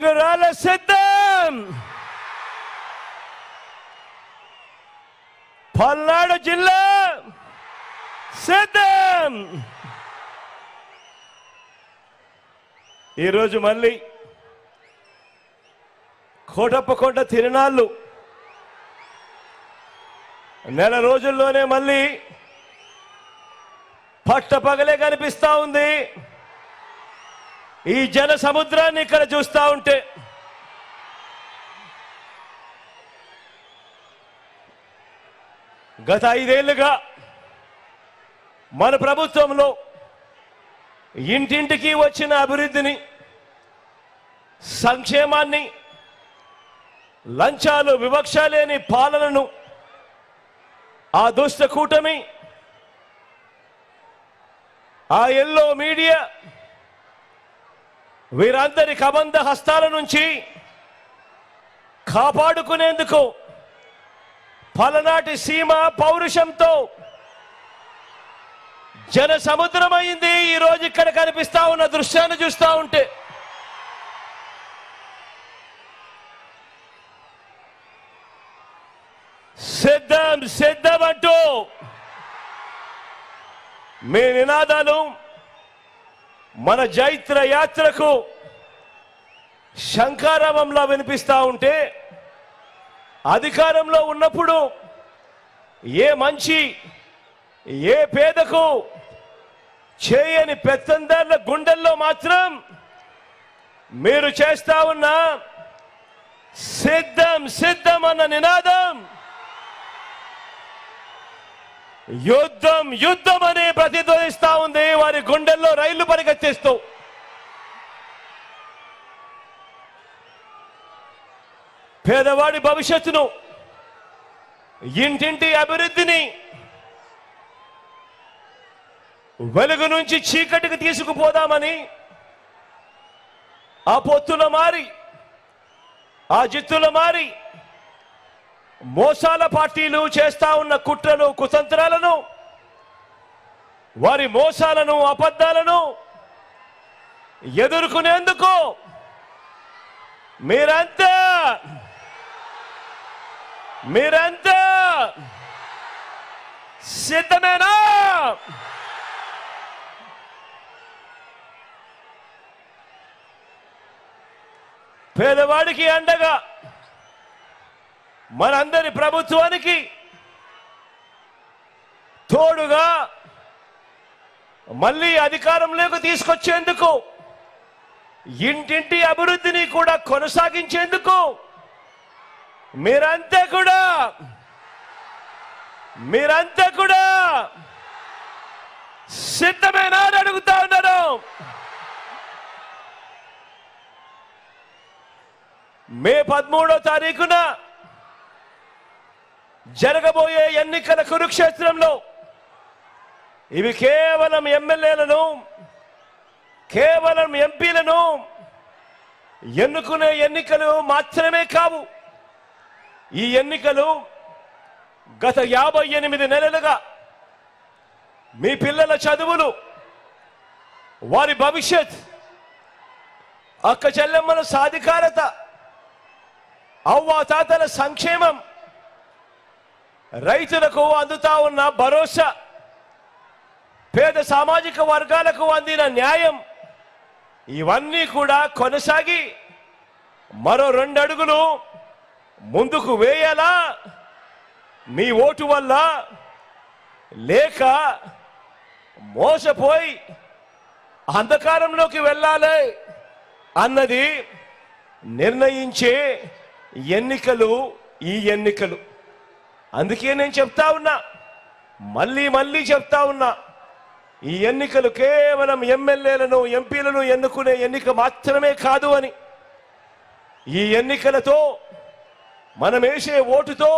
నగరాల సిద్ధం. పల్నాడు జిల్లా సిద్ధం. ఈరోజు మళ్ళీ కోటప్పకొండ తిరునాళ్ళు నెల రోజుల్లోనే మళ్ళీ పట్టపగలే కనిపిస్తా ఉంది. ఈ జన సముద్రాన్ని ఇక్కడ చూస్తా ఉంటే గత 5 ఏళ్లుగా మన ప్రభుత్వంలో ఇంటింటికి వచ్చిన అభివృద్ధిని, సంక్షేమాన్ని, లంచాలు వివక్ష లేని పాలనను ఆ దుష్ట కూటమి, ఆ ఎల్లో మీడియా వీరందరి కబంధ హస్తాల నుంచి కాపాడుకునేందుకు పలనాటి సీమ పౌరుషంతో జన సముద్రమైంది. ఈ రోజు ఇక్కడ కనిపిస్తా ఉన్న దృశ్యాన్ని చూస్తా ఉంటే సిద్ధం సిద్ధం అంటూ మీ నినాదాలు మన జైత్ర యాత్రకు శంఖారావంలా వినిపిస్తా ఉంటే, అధికారంలో ఉన్నప్పుడు ఏ మంచి ఏ పేదకు చేయని పెత్తందారుల గుండెల్లో మాత్రం మీరు చేస్తా ఉన్న సిద్ధం సిద్ధం అన్న నినాదం యుద్ధం యుద్ధం అని ప్రతిధ్వనిస్తా ఉంది. వారి గుండెల్లో రైళ్లు పరిగెత్తిస్తూ పేదవాడి భవిష్యత్తును, ఇంటింటి అభివృద్ధిని వెలుగు నుంచి చీకటికి తీసుకుపోదామని ఆ పొత్తుల మారి, ఆ జిత్తుల మారి మోసాల పార్టీలు చేస్తా ఉన్న కుట్రలు కుతంత్రాలను, వారి మోసాలను అబద్ధాలను ఎదుర్కొనేందుకు మీరంతా సిద్ధమేనా? పేదవాడికి అండగా మనందరి ప్రభుత్వానికి తోడుగా మళ్ళీ అధికారంలోకి తీసుకొచ్చేందుకు, ఇంటింటి అభివృద్ధిని కూడా కొనసాగించేందుకు మీరంతా కూడా సిద్ధమేనా అని అడుగుతా ఉన్నారు. మే 13వ తారీఖున జరగబోయే ఎన్నికల కురుక్షేత్రంలో ఇవి కేవలం ఎమ్మెల్యేలను, కేవలం ఎంపీలను ఎన్నుకునే ఎన్నికలు మాత్రమే కావు. ఈ ఎన్నికలు గత 58 నెలలుగా మీ పిల్లల చదువులు, వారి భవిష్యత్, అక్క చెల్లెమ్మల సాధికారత, అవ్వాతాతల సంక్షేమం, రైతులకు అందుతా ఉన్న భరోసా, పేద సామాజిక వర్గాలకు అందిన న్యాయం, ఇవన్నీ కూడా కొనసాగి మరో 2 అడుగులు ముందుకు వేయాలా? మీ ఓటు వల్ల లేక మోసపోయి అంధకారంలోకి వెళ్ళాలి అన్నది నిర్ణయించే ఎన్నికలు ఈ ఎన్నికలు. అందుకే నేను చెప్తా ఉన్నా, మళ్ళీ చెప్తా ఉన్నా, ఈ ఎన్నికలు కేవలం ఎమ్మెల్యేలను ఎంపీలను ఎన్నుకునే ఎన్నిక మాత్రమే కాదు అని. ఈ ఎన్నికలతో మనం వేసే ఓటుతో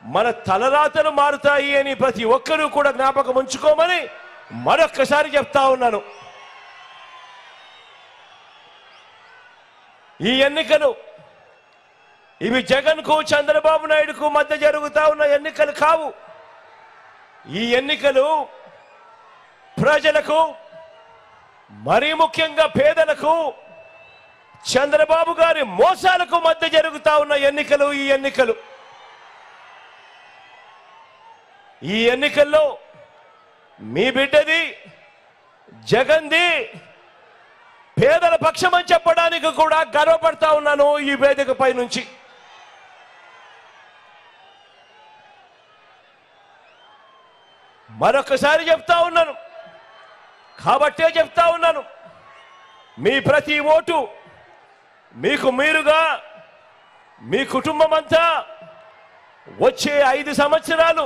మన తలరాతలు మారుతాయి అని ప్రతి ఒక్కరూ కూడా జ్ఞాపకం ఉంచుకోమని మరొక్కసారి చెప్తా ఉన్నాను. ఈ ఎన్నికలు ఇవి జగన్కు చంద్రబాబు నాయుడుకు మధ్య జరుగుతా ఉన్న ఎన్నికలు కావు. ఈ ఎన్నికలు ప్రజలకు, మరీ ముఖ్యంగా పేదలకు, చంద్రబాబు గారి మోసాలకు మధ్య జరుగుతా ఉన్న ఎన్నికలు. ఈ ఎన్నికల్లో మీ బిడ్డది జగన్ది పేదల పక్షమని చెప్పడానికి కూడా గర్వపడతా ఉన్నాను ఈ వేదికపై నుంచి. మరొకసారి చెప్తా ఉన్నాను, కాబట్టే చెప్తా ఉన్నాను, మీ ప్రతి ఓటు మీకు మీరుగా మీ కుటుంబం అంతా వచ్చే 5 సంవత్సరాలు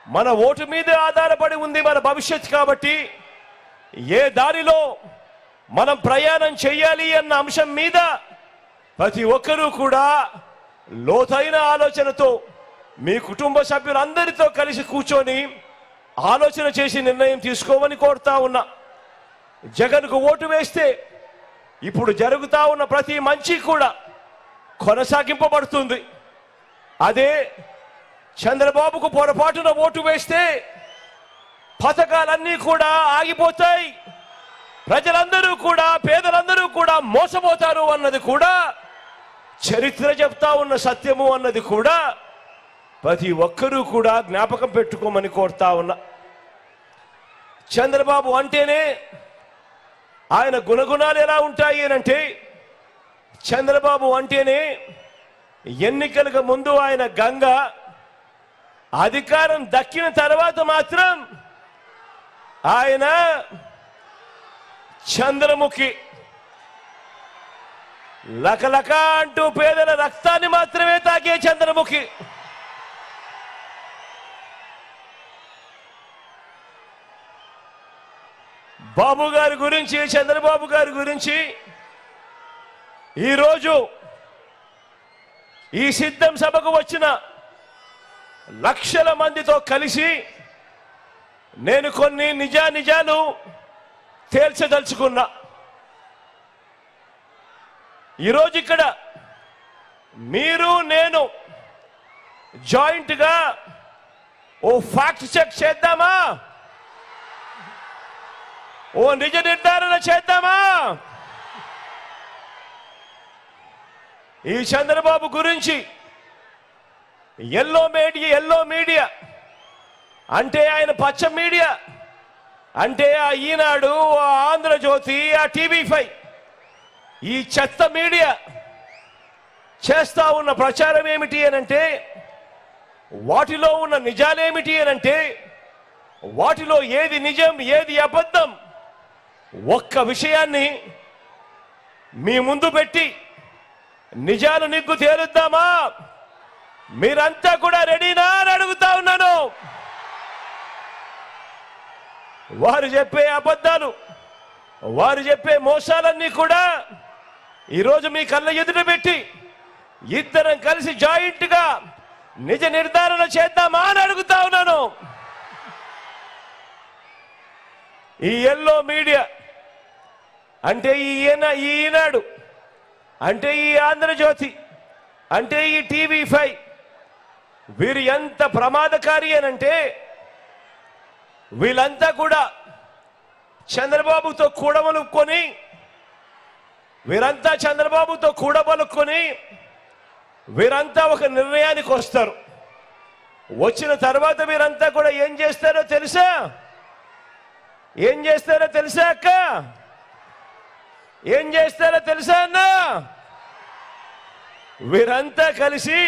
మన ఓటు మీదే ఆధారపడి ఉంది మన భవిష్యత్తు. కాబట్టి ఏ దారిలో మనం ప్రయాణం చేయాలి అన్న అంశం మీద ప్రతి ఒక్కరూ కూడా లోతైన ఆలోచనతో మీ కుటుంబ సభ్యులందరితో కలిసి కూర్చొని ఆలోచన చేసి నిర్ణయం తీసుకోమని కోరుతా ఉన్నా. జగన్కు ఓటు వేస్తే ఇప్పుడు జరుగుతా ఉన్న ప్రతి మంచి కూడా కొనసాగింపబడుతుంది. అదే చంద్రబాబుకు పొరపాటున ఓటు వేస్తే పథకాలన్నీ కూడా ఆగిపోతాయి, ప్రజలందరూ కూడా పేదలందరూ కూడా మోసపోతారు అన్నది కూడా చరిత్ర చెప్తా ఉన్న సత్యము అన్నది కూడా ప్రతి ఒక్కరూ కూడా జ్ఞాపకం పెట్టుకోమని కోరుతా ఉన్నా. చంద్రబాబు అంటేనే ఆయన గుణగుణాలు ఎలా ఉంటాయి అంటే, చంద్రబాబు అంటేనే ఎన్నికలకు ముందు ఆయన గంగ, అధికారం దక్కిన తర్వాత మాత్రం ఆయన చంద్రముఖి. లకలక అంటూ పేదల రక్తాన్ని మాత్రమే తాగే చంద్రముఖి. బాబు గారి గురించి, చంద్రబాబు గారి గురించి ఈరోజు ఈ సిద్ధం సభకు వచ్చిన లక్షల మందితో కలిసి నేను కొన్ని నిజాలు తేల్చదలుచుకున్నా. ఈరోజు ఇక్కడ మీరు నేను జాయింట్గా ఓ ఫ్యాక్ట్ చెక్ చేద్దామా, ఓ నిజ నిర్ధారణ చేద్దామా? ఈ చంద్రబాబు గురించి ఎల్లో మీడియా అంటే ఆయన పచ్చ మీడియా అంటే ఆ ఈనాడు, ఆ ఆంధ్రజ్యోతి, ఆ TV5 ఈ చెత్త మీడియా చేస్తా ఉన్న ప్రచారం ఏమిటి అనంటే, వాటిలో ఉన్న నిజాలేమిటి అనంటే, వాటిలో ఏది నిజం ఏది అబద్ధం ఒక్క విషయాన్ని మీ ముందు పెట్టి నిజాలు నిగ్గు తేలుద్దామా? మీరంతా కూడా రెడీనా అని అడుగుతా ఉన్నాను. వారు చెప్పే అబద్ధాలు, వారు చెప్పే మోసాలన్నీ కూడా ఈరోజు మీ కళ్ళ ఎదుట పెట్టి ఇద్దరం కలిసి జాయింట్గా నిజ నిర్ధారణ చేద్దామా అని అడుగుతా ఉన్నాను. ఈ ఎల్లో మీడియా అంటే ఈనాడు అంటే ఈ ఆంధ్రజ్యోతి అంటే ఈ TV5 వీరు ఎంత ప్రమాదకారి అనంటే, వీళ్ళంతా కూడా చంద్రబాబుతో కూడబలుక్కొని వీరంతా ఒక నిర్ణయానికి వస్తారు. వచ్చిన తర్వాత వీరంతా కూడా ఏం చేస్తారో తెలుసా అక్క? ఏం చేస్తారో తెలుసా అన్న? వీరంతా కలిసి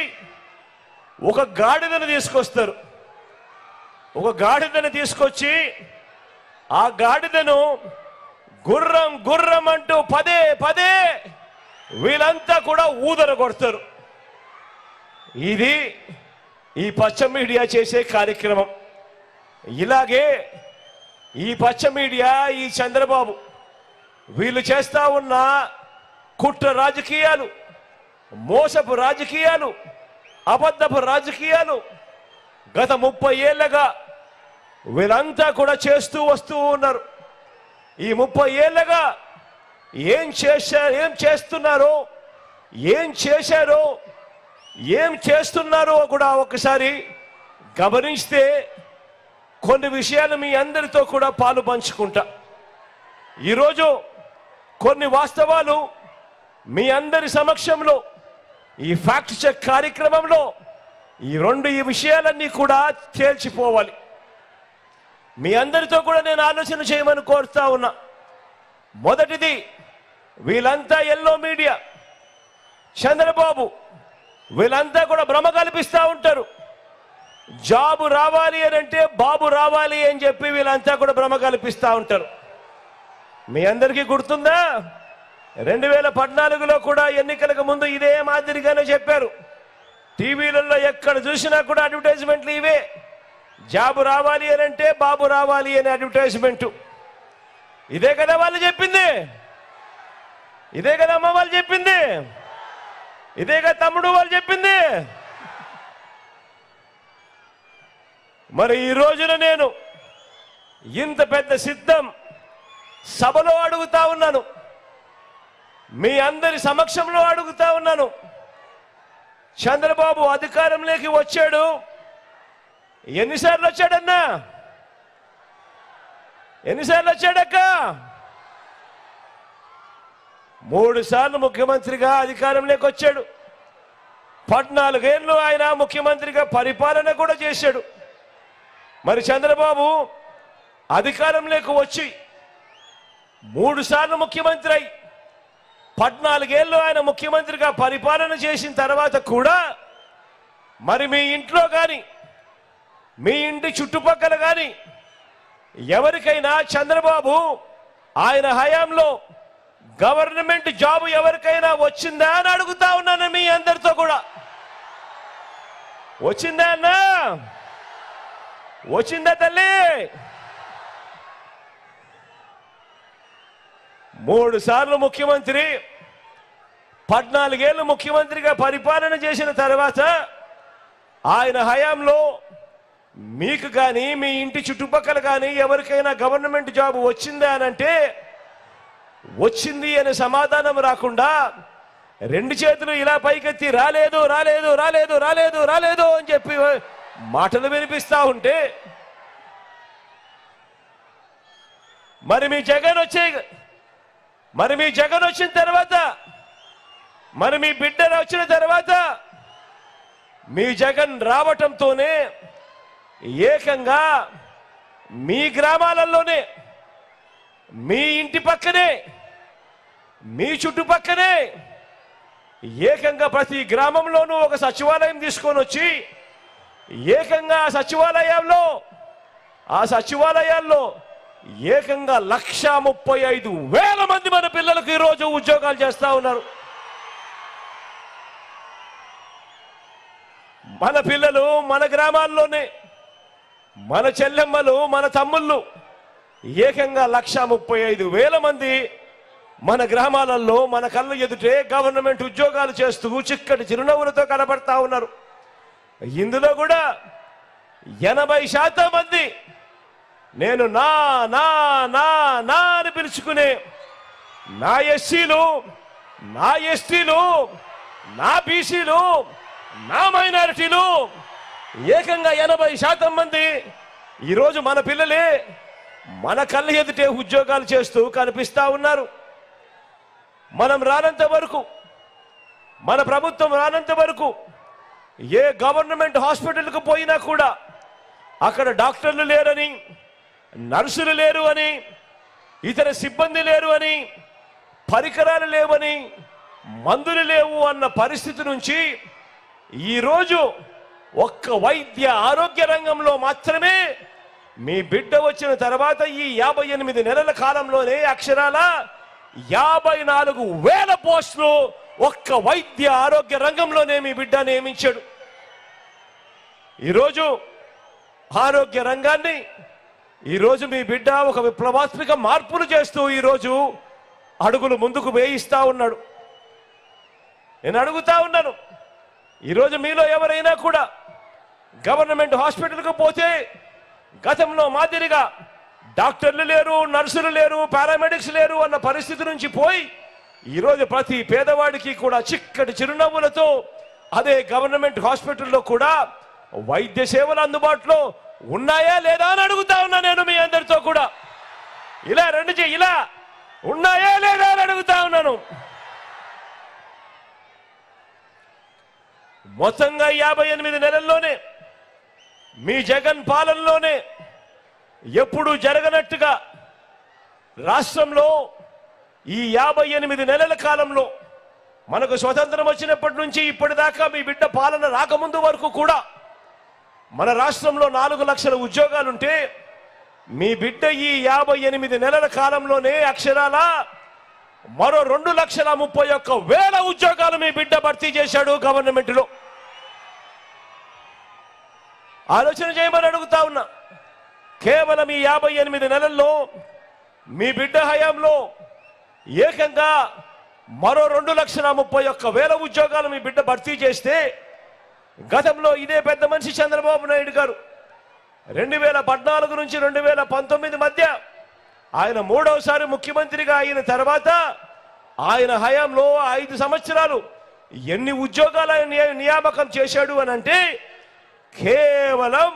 ఒక గాడిదను తీసుకొస్తారు. ఒక గాడిదను తీసుకొచ్చి ఆ గాడిదను గుర్రం గుర్రం అంటూ పదే వీళ్ళంతా కూడా ఊదర కొడతారు. ఇది ఈ పచ్చ మీడియా చేసే కార్యక్రమం. ఇలాగే ఈ పచ్చ మీడియా, ఈ చంద్రబాబు వీళ్ళు చేస్తా ఉన్న కుట్ర రాజకీయాలు, మోసపు రాజకీయాలు, అబద్ధపు రాజకీయాలు గత 30 ఏళ్లుగా వీళ్ళంతా కూడా చేస్తూ వస్తూ ఉన్నారు. ఈ 30 ఏళ్లుగా ఏం చేస్తున్నారో, ఏం చేశారో, ఏం చేస్తున్నారో కూడా ఒకసారి గమనిస్తే కొన్ని విషయాలు మీ అందరితో కూడా పాలు పంచుకుంటా. ఈరోజు కొన్ని వాస్తవాలు మీ అందరి సమక్షంలో ఈ ఫ్యాక్ట్ చెక్ కార్యక్రమంలో ఈ విషయాలన్నీ కూడా తేల్చిపోవాలి. మీ అందరితో కూడా నేను ఆలోచన చేయమని కోరుతా ఉన్నా. మొదటిది, వీళ్ళంతా ఎల్లో మీడియా, చంద్రబాబు, వీళ్ళంతా కూడా భ్రమ కల్పిస్తూ ఉంటారు. జాబు రావాలి అని అంటే బాబు రావాలి అని చెప్పి వీళ్ళంతా కూడా భ్రమ కల్పిస్తూ ఉంటారు. మీ అందరికీ గుర్తుందా? 2014లో కూడా ఎన్నికలకు ముందు ఇదే మాదిరిగానే చెప్పారు. టీవీలలో ఎక్కడ చూసినా కూడా అడ్వర్టైజ్మెంట్లు ఇవే. జాబు రావాలి అని అంటే బాబు రావాలి అనే అడ్వర్టైజ్మెంట్. ఇదే కదా వాళ్ళు చెప్పింది, ఇదే కదా అమ్మ వాళ్ళు చెప్పింది, ఇదే కదా తమ్ముడు వాళ్ళు చెప్పింది. మరి ఈ రోజున నేను ఇంత పెద్ద సిద్ధం సభలో అడుగుతా ఉన్నాను, మీ అందరి సమక్షంలో అడుగుతా ఉన్నాను. చంద్రబాబు అధికారంలోకి వచ్చాడు, ఎన్నిసార్లు వచ్చాడన్నా? ఎన్నిసార్లు వచ్చాడక్క? 3 సార్లు ముఖ్యమంత్రిగా అధికారంలోకి వచ్చాడు. 14 ఏళ్ళు ఆయన ముఖ్యమంత్రిగా పరిపాలన కూడా చేశాడు. మరి చంద్రబాబు అధికారంలోకి వచ్చి 3 సార్లు ముఖ్యమంత్రి అయి 14 ఏళ్ళు ఆయన ముఖ్యమంత్రిగా పరిపాలన చేసిన తర్వాత కూడా మరి మీ ఇంట్లో కానీ మీ ఇంటి చుట్టుపక్కల కానీ ఎవరికైనా చంద్రబాబు ఆయన హయాంలో గవర్నమెంట్ జాబ్ ఎవరికైనా వచ్చిందా అని అడుగుతా ఉన్నాను మీ అందరితో కూడా. వచ్చిందా అన్నా? వచ్చిందా తల్లి? 3 సార్లు ముఖ్యమంత్రి, 14 ఏళ్ళు ముఖ్యమంత్రిగా పరిపాలన చేసిన తర్వాత ఆయన హయాంలో మీకు కానీ మీ ఇంటి చుట్టుపక్కల కానీ ఎవరికైనా గవర్నమెంట్ జాబ్ వచ్చిందా అని అంటే వచ్చింది అనే సమాధానం రాకుండా 2 చేతులు ఇలా పైకెత్తి రాలేదు రాలేదు రాలేదు రాలేదు రాలేదు అని చెప్పి మాటలు వినిపిస్తా ఉంటే మరి మీ జగన్ వచ్చిన తర్వాత మరి మీ బిడ్డలు వచ్చిన తర్వాత మీ జగన్ రావటంతోనే ఏకంగా మీ గ్రామాలలోనే మీ ఇంటి పక్కనే మీ చుట్టుపక్కనే ఏకంగా ప్రతి గ్రామంలోనూ ఒక సచివాలయం తీసుకొని వచ్చి ఏకంగా ఆ సచివాలయాల్లో ఏకంగా 1,35,000 మంది మన పిల్లలకు ఈరోజు ఉద్యోగాలు చేస్తా ఉన్నారు. మన పిల్లలు మన గ్రామాల్లోనే, మన చెల్లెమ్మలు మన తమ్ముళ్ళు ఏకంగా 1,35,000 మంది మన గ్రామాలలో మన కళ్ళ ఎదుటే గవర్నమెంట్ ఉద్యోగాలు చేస్తూ చిక్కటి చిరునవ్వులతో కనబడతా ఉన్నారు. ఇందులో కూడా 80% మంది నేను నా నా నా నా అని పిలుచుకునే నా ఎస్సీలు, నా ఎస్టీలు, నా బీసీలు, నా మైనారిటీలు ఏకంగా 80% మంది ఈరోజు మన పిల్లలే మన కళ్ళ ఎదుటే ఉద్యోగాలు చేస్తూ కనిపిస్తా ఉన్నారు. మనం రానంత వరకు, మన ప్రభుత్వం రానంత వరకు ఏ గవర్నమెంట్ హాస్పిటల్కు పోయినా కూడా అక్కడ డాక్టర్లు లేరని, నర్సులు లేరు అని, ఇతర సిబ్బంది లేరు అని, పరికరాలు లేవని, మందులు లేవు అన్న పరిస్థితి నుంచి ఈరోజు ఒక్క వైద్య ఆరోగ్య రంగంలో మాత్రమే మీ బిడ్డ వచ్చిన తర్వాత ఈ 58 నెలల కాలంలోనే అక్షరాల 54,000 పోస్టులు ఒక్క వైద్య ఆరోగ్య రంగంలోనే మీ బిడ్డ నియమించాడు. ఈరోజు ఆరోగ్య రంగాన్ని ఈరోజు మీ బిడ్డ ఒక విప్లవాత్మక మార్పులు చేస్తూ ఈరోజు అడుగులు ముందుకు వేయిస్తా ఉన్నాడు. నేను అడుగుతా ఉన్నాను, ఈరోజు మీలో ఎవరైనా కూడా గవర్నమెంట్ హాస్పిటల్కు పోతే గతంలో మాదిరిగా డాక్టర్లు లేరు, నర్సులు లేరు, పారామెడిక్స్ లేరు అన్న పరిస్థితి నుంచి పోయి ఈరోజు ప్రతి పేదవాడికి కూడా చిక్కటి చిరునవ్వులతో అదే గవర్నమెంట్ హాస్పిటల్లో కూడా వైద్య సేవలు అందుబాటులో ఉన్నాయా లేదా అని అడుగుతా ఉన్నా నేను మీ అందరితో కూడా. ఇలా ఉన్నాయా లేదా అని అడుగుతా ఉన్నాను. మొత్తంగా 58 నెలల్లోనే మీ జగన్ పాలనలోనే ఎప్పుడు జరగనట్టుగా రాష్ట్రంలో ఈ 58 నెలల కాలంలో మనకు స్వతంత్రం వచ్చినప్పటి నుంచి ఇప్పటిదాకా మీ బిడ్డ పాలన రాకముందు వరకు కూడా మన రాష్ట్రంలో 4 లక్షల ఉద్యోగాలుంటే మీ బిడ్డ ఈ 58 నెలల కాలంలోనే అక్షరాల మరో 2,31,000 ఉద్యోగాలు మీ బిడ్డ భర్తీ చేశాడు గవర్నమెంట్లో. ఆలోచన చేయమని అడుగుతా ఉన్నా. కేవలం ఈ 58 నెలల్లో మీ బిడ్డ హయాంలో ఏకంగా మరో 2,31,000 ఉద్యోగాలు మీ బిడ్డ భర్తీ చేస్తే, గతంలో ఇదే పెద్ద మనిషి చంద్రబాబు నాయుడు గారు 2014 నుంచి 2019 మధ్య ఆయన 3వసారి ముఖ్యమంత్రిగా అయిన తర్వాత ఆయన హయాంలో 5 సంవత్సరాలు ఎన్ని ఉద్యోగాలు నియామకం చేశాడు అని అంటే కేవలం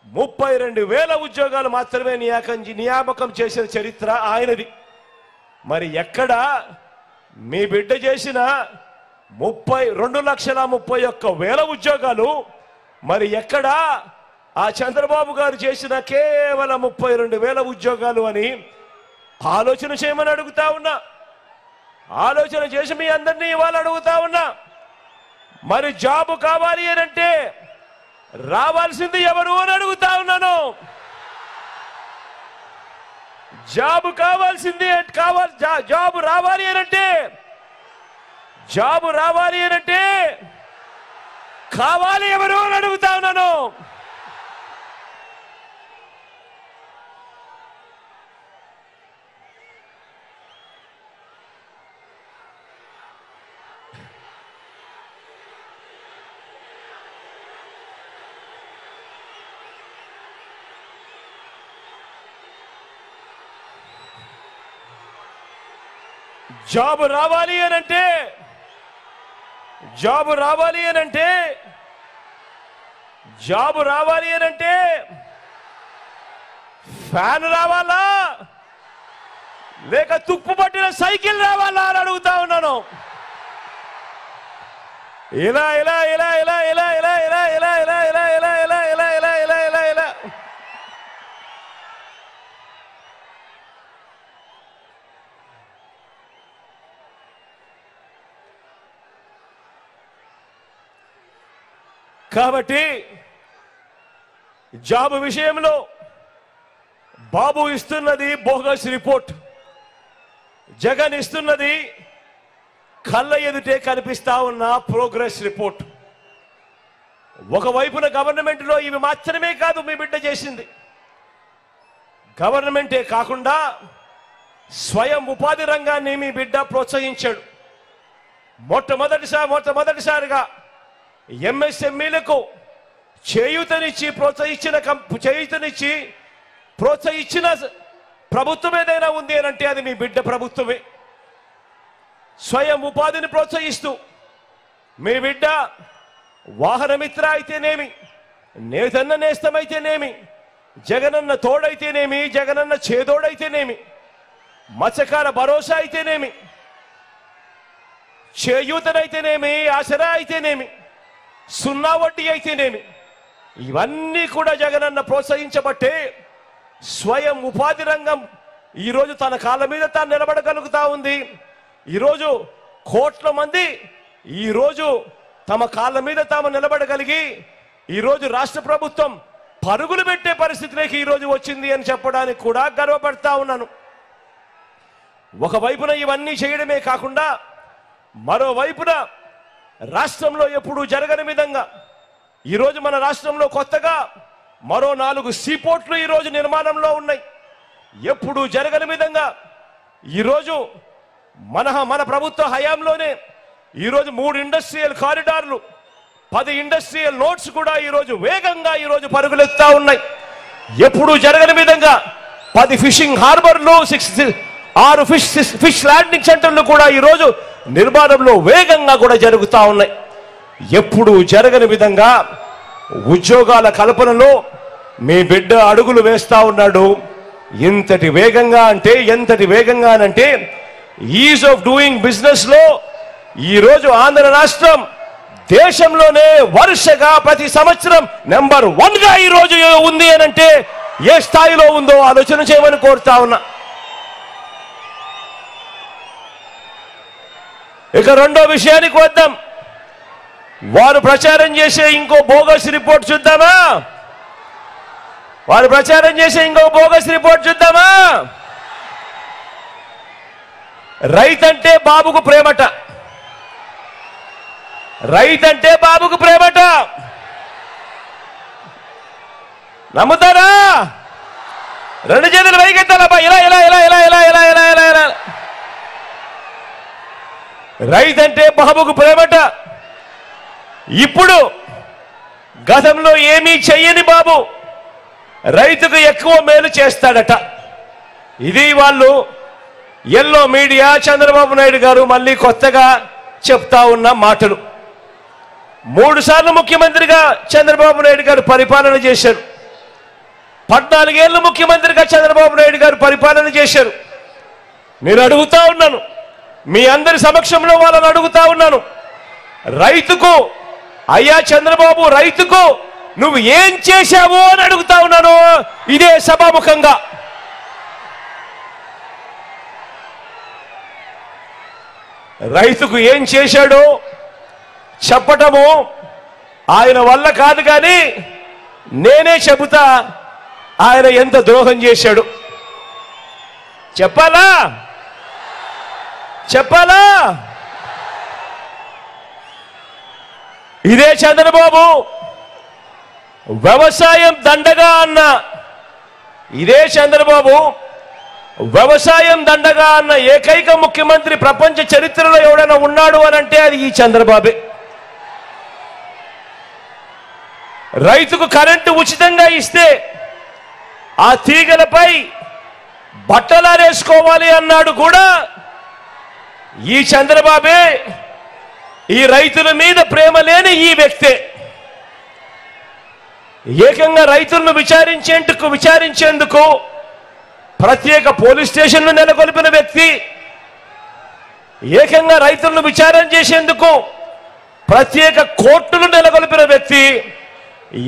32,000 ఉద్యోగాలు మాత్రమే నియామకం చేసిన చరిత్ర ఆయనది. మరి ఎక్కడ మీ బిడ్డ చేసిన 2,31,000 ఉద్యోగాలు, మరి ఎక్కడ ఆ చంద్రబాబు గారు చేసిన కేవలం 32,000 ఉద్యోగాలు అని ఆలోచన చేయమని అడుగుతా ఉన్నా. ఆలోచన చేసి మీ అందరినీ ఇవాళ అడుగుతా ఉన్నా. మరి జాబు కావాలి అని అంటే రావాల్సింది ఎవరు అని అడుగుతా ఉన్నాను. జాబు కావాల్సింది జాబు రావాలి అని అంటే కావాలి ఎవరు అని అడుగుతా ఉన్నాను. జాబు రావాలి అని అంటే ఫ్యాన్ రావాలా లేక తుప్పు పట్టిన సైకిల్ రావాలా అని అడుగుతా ఉన్నాను. ఇలా ఇలా ఇలా ఇలా ఇలా ఇలా ఇలా ఇలా ఇలా ఇలా ఇలా ఇలా ఇలా ఇలా ఇలా ఇలా ఇలా కాబట్టి జాబు విషయంలో బాబు ఇస్తున్నది బోగస్ రిపోర్ట్, జగన్ ఇస్తున్నది కళ్ళ ఎదుటే కనిపిస్తా ఉన్న ప్రోగ్రెస్ రిపోర్ట్. ఒకవైపున గవర్నమెంట్లో ఇవి మాత్రమే కాదు మీ బిడ్డ చేసింది. గవర్నమెంటే కాకుండా స్వయం ఉపాధి రంగాన్ని మీ బిడ్డ ప్రోత్సహించాడు. మొట్టమొదటిసారిగా ఎంఎస్ఎంఈలకు చేయూతనిచ్చి ప్రోత్సహించిన ప్రభుత్వం ఏదైనా ఉంది అని అంటే అది మీ బిడ్డ ప్రభుత్వమే. స్వయం ఉపాధిని ప్రోత్సహిస్తూ మీ బిడ్డ వాహనమిత్ర అయితేనేమి, నేతన్న నేస్తమైతేనేమి, జగనన్న తోడైతేనేమి, జగనన్న చేదోడైతేనేమి, మత్స్యకార భరోసా అయితేనేమి, చేయూతనైతేనేమి, ఆసరా అయితేనేమి, సున్నా వడ్డీ అయితేనేమి, ఇవన్నీ కూడా జగనన్న ప్రోత్సహించబట్టే స్వయం ఉపాధి రంగం ఈరోజు తన కాళ్ళ మీద తాను నిలబడగలుగుతా ఉంది. ఈరోజు కోట్ల మంది ఈరోజు తమ కాళ్ళ మీద తాము నిలబడగలిగి ఈరోజు రాష్ట్ర ప్రభుత్వం పరుగులు పెట్టే పరిస్థితిలోకి ఈరోజు వచ్చింది అని చెప్పడానికి కూడా గర్వపడతా ఉన్నాను. ఒకవైపున ఇవన్నీ చేయడమే కాకుండా మరోవైపున రాష్ట్రంలో ఎప్పుడూ జరగని విధంగా ఈరోజు మన రాష్ట్రంలో కొత్తగా మరో 4 సీపోర్ట్లు ఈరోజు నిర్మాణంలో ఉన్నాయి. ఎప్పుడూ జరగని విధంగా ఈరోజు మన ప్రభుత్వ హయాంలోనే ఈరోజు 3 ఇండస్ట్రియల్ కారిడార్లు, 10 ఇండస్ట్రియల్ నోట్స్ కూడా ఈరోజు వేగంగా ఈరోజు పరుగులెత్తా ఉన్నాయి. ఎప్పుడూ జరగని విధంగా 10 ఫిషింగ్ హార్బర్లు, 6 ఫిష్ ల్యాండింగ్ సెంటర్లు కూడా ఈరోజు నిర్మాణంలో వేగంగా కూడా జరుగుతూ ఉన్నాయి. ఎప్పుడూ జరగని విధంగా ఉద్యోగాల కల్పనలో మీ బిడ్డ అడుగులు వేస్తా ఉన్నాడు. ఎంతటి వేగంగా అంటే ఈజ్ ఆఫ్ డూయింగ్ బిజినెస్ లో ఈరోజు ఆంధ్ర రాష్ట్రం దేశంలోనే వరుసగా ప్రతి సంవత్సరం నెంబర్ 1గా ఈ రోజు ఉంది అనంటే ఏ స్థాయిలో ఉందో ఆలోచన చేయమని కోరుతా ఉన్నా. ఇక రెండో విషయానికి వద్దాం. వారు ప్రచారం చేసే ఇంకో బోగస్ రిపోర్ట్ చూద్దామా? వారు ప్రచారం చేసే ఇంకో బోగస్ రిపోర్ట్ చూద్దామా? రైతంటే బాబుకు ప్రేమట, రైతంటే బాబుకు ప్రేమట. నమ్ముతారా? రెండు చేతులు పైకెత్తాలబ్బా, ఇలా ఇలా ఇలా ఇలా ఇలా ఇలా ఇలా ఇలా ఇలా. రైతంటే బాబుకు ప్రేమట. ఇప్పుడు గతంలో ఏమీ చెయ్యని బాబు రైతుకు ఎక్కువ మేలు చేస్తాడట. ఇది వాళ్ళు ఎల్లో మీడియా చంద్రబాబు నాయుడు గారు మళ్ళీ కొత్తగా చెప్తా ఉన్న మాటలు. 3 సార్లు ముఖ్యమంత్రిగా చంద్రబాబు నాయుడు గారు పరిపాలన చేశారు. 14 ఏళ్ళు ముఖ్యమంత్రిగా చంద్రబాబు నాయుడు గారు పరిపాలన చేశారు. నేను అడుగుతా ఉన్నాను, మీ అందరి సమక్షంలో వాళ్ళని అడుగుతా ఉన్నాను, రైతుకు అయ్యా చంద్రబాబు రైతుకు నువ్వు ఏం చేశావు అని అడుగుతా ఉన్నాను ఇదే సభాముఖంగా. రైతుకు ఏం చేశాడో చెప్పటము ఆయన వల్ల కాదు, కానీ నేనే చెబుతా ఆయన ఎంత ద్రోహం చేశాడు. చెప్పాలా? చెప్పాలా? ఇదే చంద్రబాబు వ్యవసాయం దండగా అన్న, ఇదే చంద్రబాబు వ్యవసాయం దండగా అన్న ఏకైక ముఖ్యమంత్రి ప్రపంచ చరిత్రలో ఎవడైనా ఉన్నాడు అని అంటే అది ఈ చంద్రబాబే. రైతుకు కరెంటు ఉచితంగా ఇస్తే ఆ తీగలపై బట్టలారేసుకోవాలి అన్నాడు కూడా ఈ చంద్రబాబే. ఈ రైతుల మీద ప్రేమ లేని ఈ వ్యక్తే ఏకంగా రైతులను విచారించేందుకు ప్రత్యేక పోలీస్ స్టేషన్లు నెలకొల్పిన వ్యక్తి, ఏకంగా రైతులను విచారణ చేసేందుకు ప్రత్యేక కోర్టులు నెలకొల్పిన వ్యక్తి.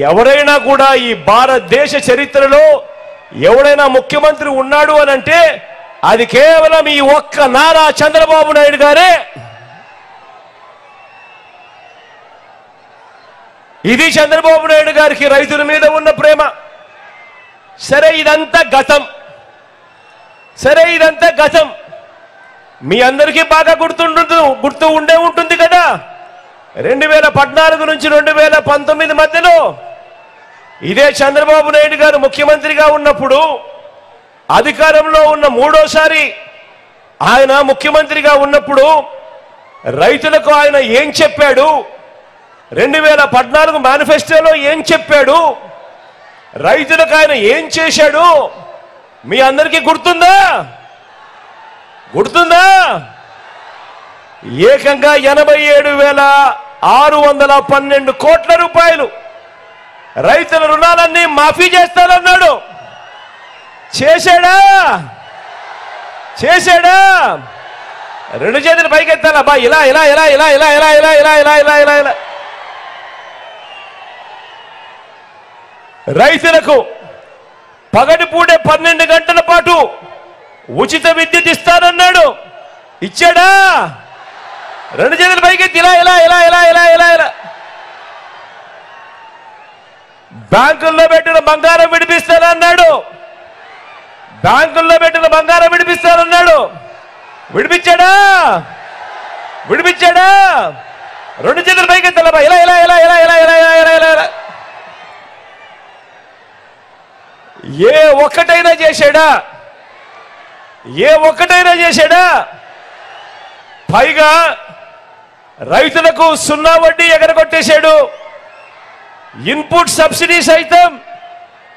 ఎవరైనా కూడా ఈ భారతదేశ చరిత్రలో ఎవడైనా ముఖ్యమంత్రి ఉన్నాడు అని అంటే అది కేవలం ఈ ఒక్క నారా చంద్రబాబు నాయుడు గారే. ఇది చంద్రబాబు నాయుడు గారికి రైతుల మీద ఉన్న ప్రేమ. సరే ఇదంతా గతం, సరే ఇదంతా గతం. మీ అందరికీ బాగా గుర్తు ఉండే ఉంటుంది కదా. 2014 నుంచి 2019 మధ్యలో ఇదే చంద్రబాబు నాయుడు గారు ముఖ్యమంత్రిగా ఉన్నప్పుడు, అధికారంలో ఉన్న 3వసారి ఆయన ముఖ్యమంత్రిగా ఉన్నప్పుడు రైతులకు ఆయన ఏం చెప్పాడు, 2014 మేనిఫెస్టోలో ఏం చెప్పాడు, రైతులకు ఆయన ఏం చేశాడు మీ అందరికీ గుర్తుందా? గుర్తుందా? ఏకంగా 87,612 కోట్ల రూపాయలు రైతుల రుణాలన్నీ మాఫీ చేస్తానన్నాడు. చేశాడా? చేశాడా? రెండు చేతులు పైకెత్తాలబ్బా, ఇలా ఇలా ఇలా ఇలా ఇలా ఇలా ఇలా ఇలా ఇలా ఇలా ఇలా ఇలా. రైతులకు పగటిపూటే 12 గంటల పాటు ఉచిత విద్యుత్ ఇస్తానన్నాడు. ఇచ్చాడా? రెండు చేతులు పైకెత్తి ఇలా ఇలా ఇలా ఇలా ఇలా ఇలా ఇలా. బ్యాంకుల్లో పెట్టిన బంగారం విడిపిస్తానన్నాడు. బ్యాంకుల్లో పెట్టిన బంగారం విడిపిస్తానన్నాడు. విడిపించాడా? విడిపించాడా? రెండు చేతులు పైకెత్తాలబ్బా, ఇలా ఇలా ఇలా ఇలా ఇలా ఇలా ఇలా ఇలా ఇలా. ఏ ఒక్కటైనా చేశాడా? ఏ ఒక్కటైనా చేశాడా? పైగా రైతులకు 0 వడ్డీ ఎగరగొట్టేశాడు. ఇన్పుట్ సబ్సిడీ సైతం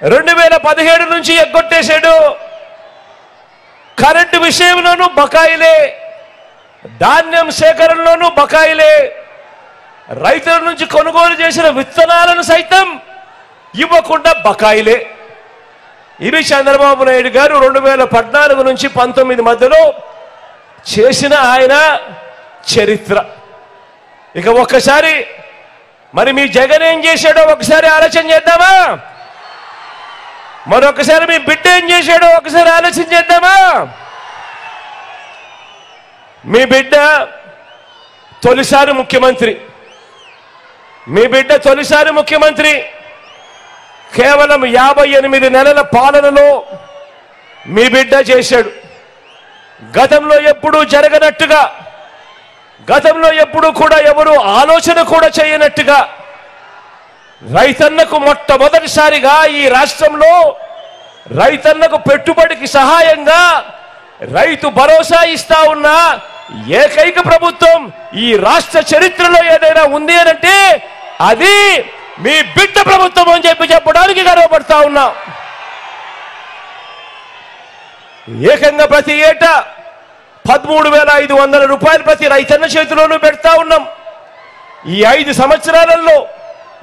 2017 నుంచి ఎగ్గొట్టేశాడు. కరెంటు విషయంలోనూ బకాయిలే, ధాన్యం సేకరణలోనూ బకాయిలే, రైతుల నుంచి కొనుగోలు చేసిన విత్తనాలను సైతం ఇవ్వకుండా బకాయిలే. ఇది చంద్రబాబు నాయుడు గారు 2014 నుంచి 19 మధ్యలో చేసిన ఆయన చరిత్ర. ఇక ఒక్కసారి మరి మీ జగన్ ఏం చేశాడో ఒకసారి ఆలోచన చేద్దామా? మరొకసారి మీ బిడ్డ ఏం చేశాడో ఒకసారి ఆలోచన చేద్దామా? మీ బిడ్డ తొలిసారి ముఖ్యమంత్రి, మీ బిడ్డ తొలిసారి ముఖ్యమంత్రి. కేవలం 58 నెలల పాలనలో మీ బిడ్డ చేశాడు. గతంలో ఎప్పుడూ జరగనట్టుగా, గతంలో ఎప్పుడూ కూడా ఎవరు ఆలోచన కూడా చేయనట్టుగా రైతన్నకు మొట్టమొదటిసారిగా ఈ రాష్ట్రంలో రైతన్నకు పెట్టుబడికి సహాయంగా రైతు భరోసా ఇస్తా ఉన్న ఏకైక ప్రభుత్వం ఈ రాష్ట్ర చరిత్రలో ఏదైనా ఉంది అనంటే అది మీ బిడ్డ ప్రభుత్వం అని చెప్పడానికి గర్వపడతా ఉన్నా. ఏకంగా ప్రతి ఏటా 13,500 రూపాయలు ప్రతి రైతన్న చేతిలోనూ పెడతా ఉన్నాం. ఈ 5 సంవత్సరాలలో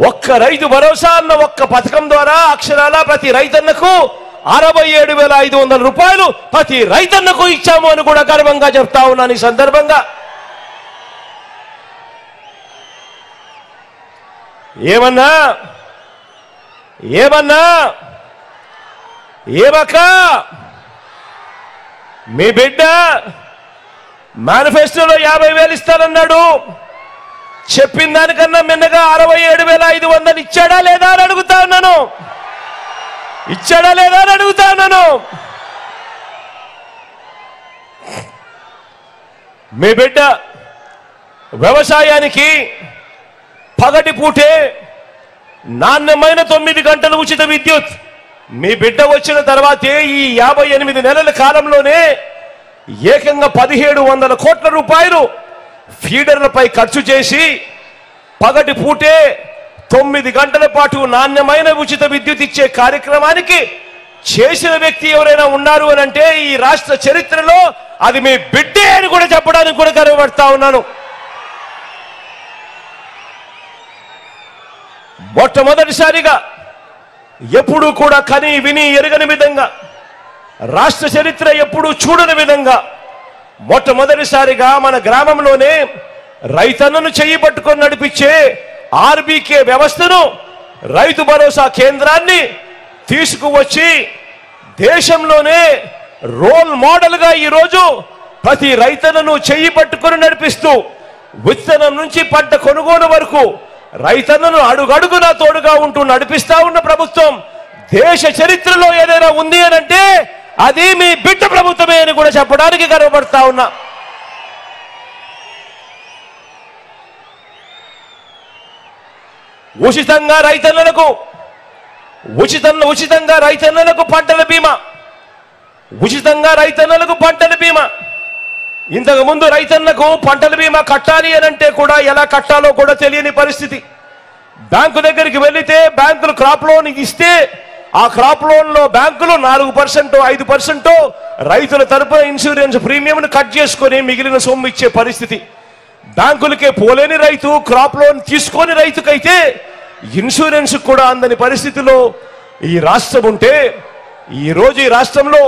ఒక్క రైతు భరోసా అన్న ఒక్క పథకం ద్వారా అక్షరాల ప్రతి రైతన్నకు 67,500 రూపాయలు ప్రతి రైతన్నకు ఇచ్చాము అని కూడా గర్వంగా చెప్తా ఉన్నాను. ఈ సందర్భంగా ఏమన్నా ఏమక్క మీ బిడ్డ మేనిఫెస్టోలో 50,000 ఇస్తానన్నాడు. చెప్పిన దానికన్నా మిన్నగా 67,500 ఇచ్చాడా లేదా అని అడుగుతా ఉన్నాను. ఇచ్చాడా లేదా అని అడుగుతా ఉన్నాను. మీ బిడ్డ వ్యవసాయానికి పగటి పూటే నాణ్యమైన 9 గంటల ఉచిత విద్యుత్ మీ బిడ్డ వచ్చిన తర్వాతే ఈ 58 నెలల కాలంలోనే ఏకంగా 1,700 కోట్ల రూపాయలు ఫీడర్లపై ఖర్చు చేసి పగటి పూటే 9 గంటల పాటు నాణ్యమైన ఉచిత విద్యుత్ ఇచ్చే కార్యక్రమానికి చేసిన వ్యక్తి ఎవరైనా ఉన్నారు అని అంటే ఈ రాష్ట్ర చరిత్రలో అది మీ బిడ్డే అని కూడా చెప్పడానికి కూడా గర్వపడతా ఉన్నాను. మొట్టమొదటిసారిగా ఎప్పుడూ కూడా కని విని ఎరగని విధంగా రాష్ట్ర చరిత్ర ఎప్పుడూ చూడని విధంగా మొట్టమొదటిసారిగా మన గ్రామంలోనే రైతన్నను చెయ్యి పట్టుకొని నడిపించే ఆర్బీకే వ్యవస్థను, రైతు భరోసా కేంద్రాన్ని తీసుకువచ్చి దేశంలోనే రోల్ మోడల్గా ఈరోజు ప్రతి రైతన్నను చెయ్యి పట్టుకొని నడిపిస్తూ విత్తనం నుంచి పంట కొనుగోలు వరకు రైతన్నను అడుగడుగునా తోడుగా ఉంటూ నడిపిస్తా ఉన్న ప్రభుత్వం దేశ చరిత్రలో ఏదైనా ఉంది అని అంటే అది మీ బిడ్డ ప్రభుత్వమే అని కూడా చెప్పడానికి గర్వపడతా ఉన్నా. ఉచితంగా రైతన్నలకు పంటల బీమా, ఉచితంగా రైతన్నలకు పంటల బీమా. ఇంతకు ముందు రైతన్నకు పంటల బీమా కట్టాలి అని అంటే కూడా ఎలా కట్టాలో కూడా తెలియని పరిస్థితి. బ్యాంకు దగ్గరికి వెళితే బ్యాంకులు క్రాప్ లోన్ ఇస్తే ఆ క్రాప్ లోన్ లో బ్యాంకులు 4%, 5% రైతుల తరపున ఇన్సూరెన్స్ ప్రీమియంను కట్ చేసుకొని మిగిలిన సొమ్ము ఇచ్చే పరిస్థితి. బ్యాంకులకే పోలేని రైతు క్రాప్ లోన్ తీసుకొని రైతుకైతే ఇన్సూరెన్స్ కూడా అందని పరిస్థితిలో ఈ రాష్ట్రం ఉంటే ఈరోజు ఈ రాష్ట్రంలో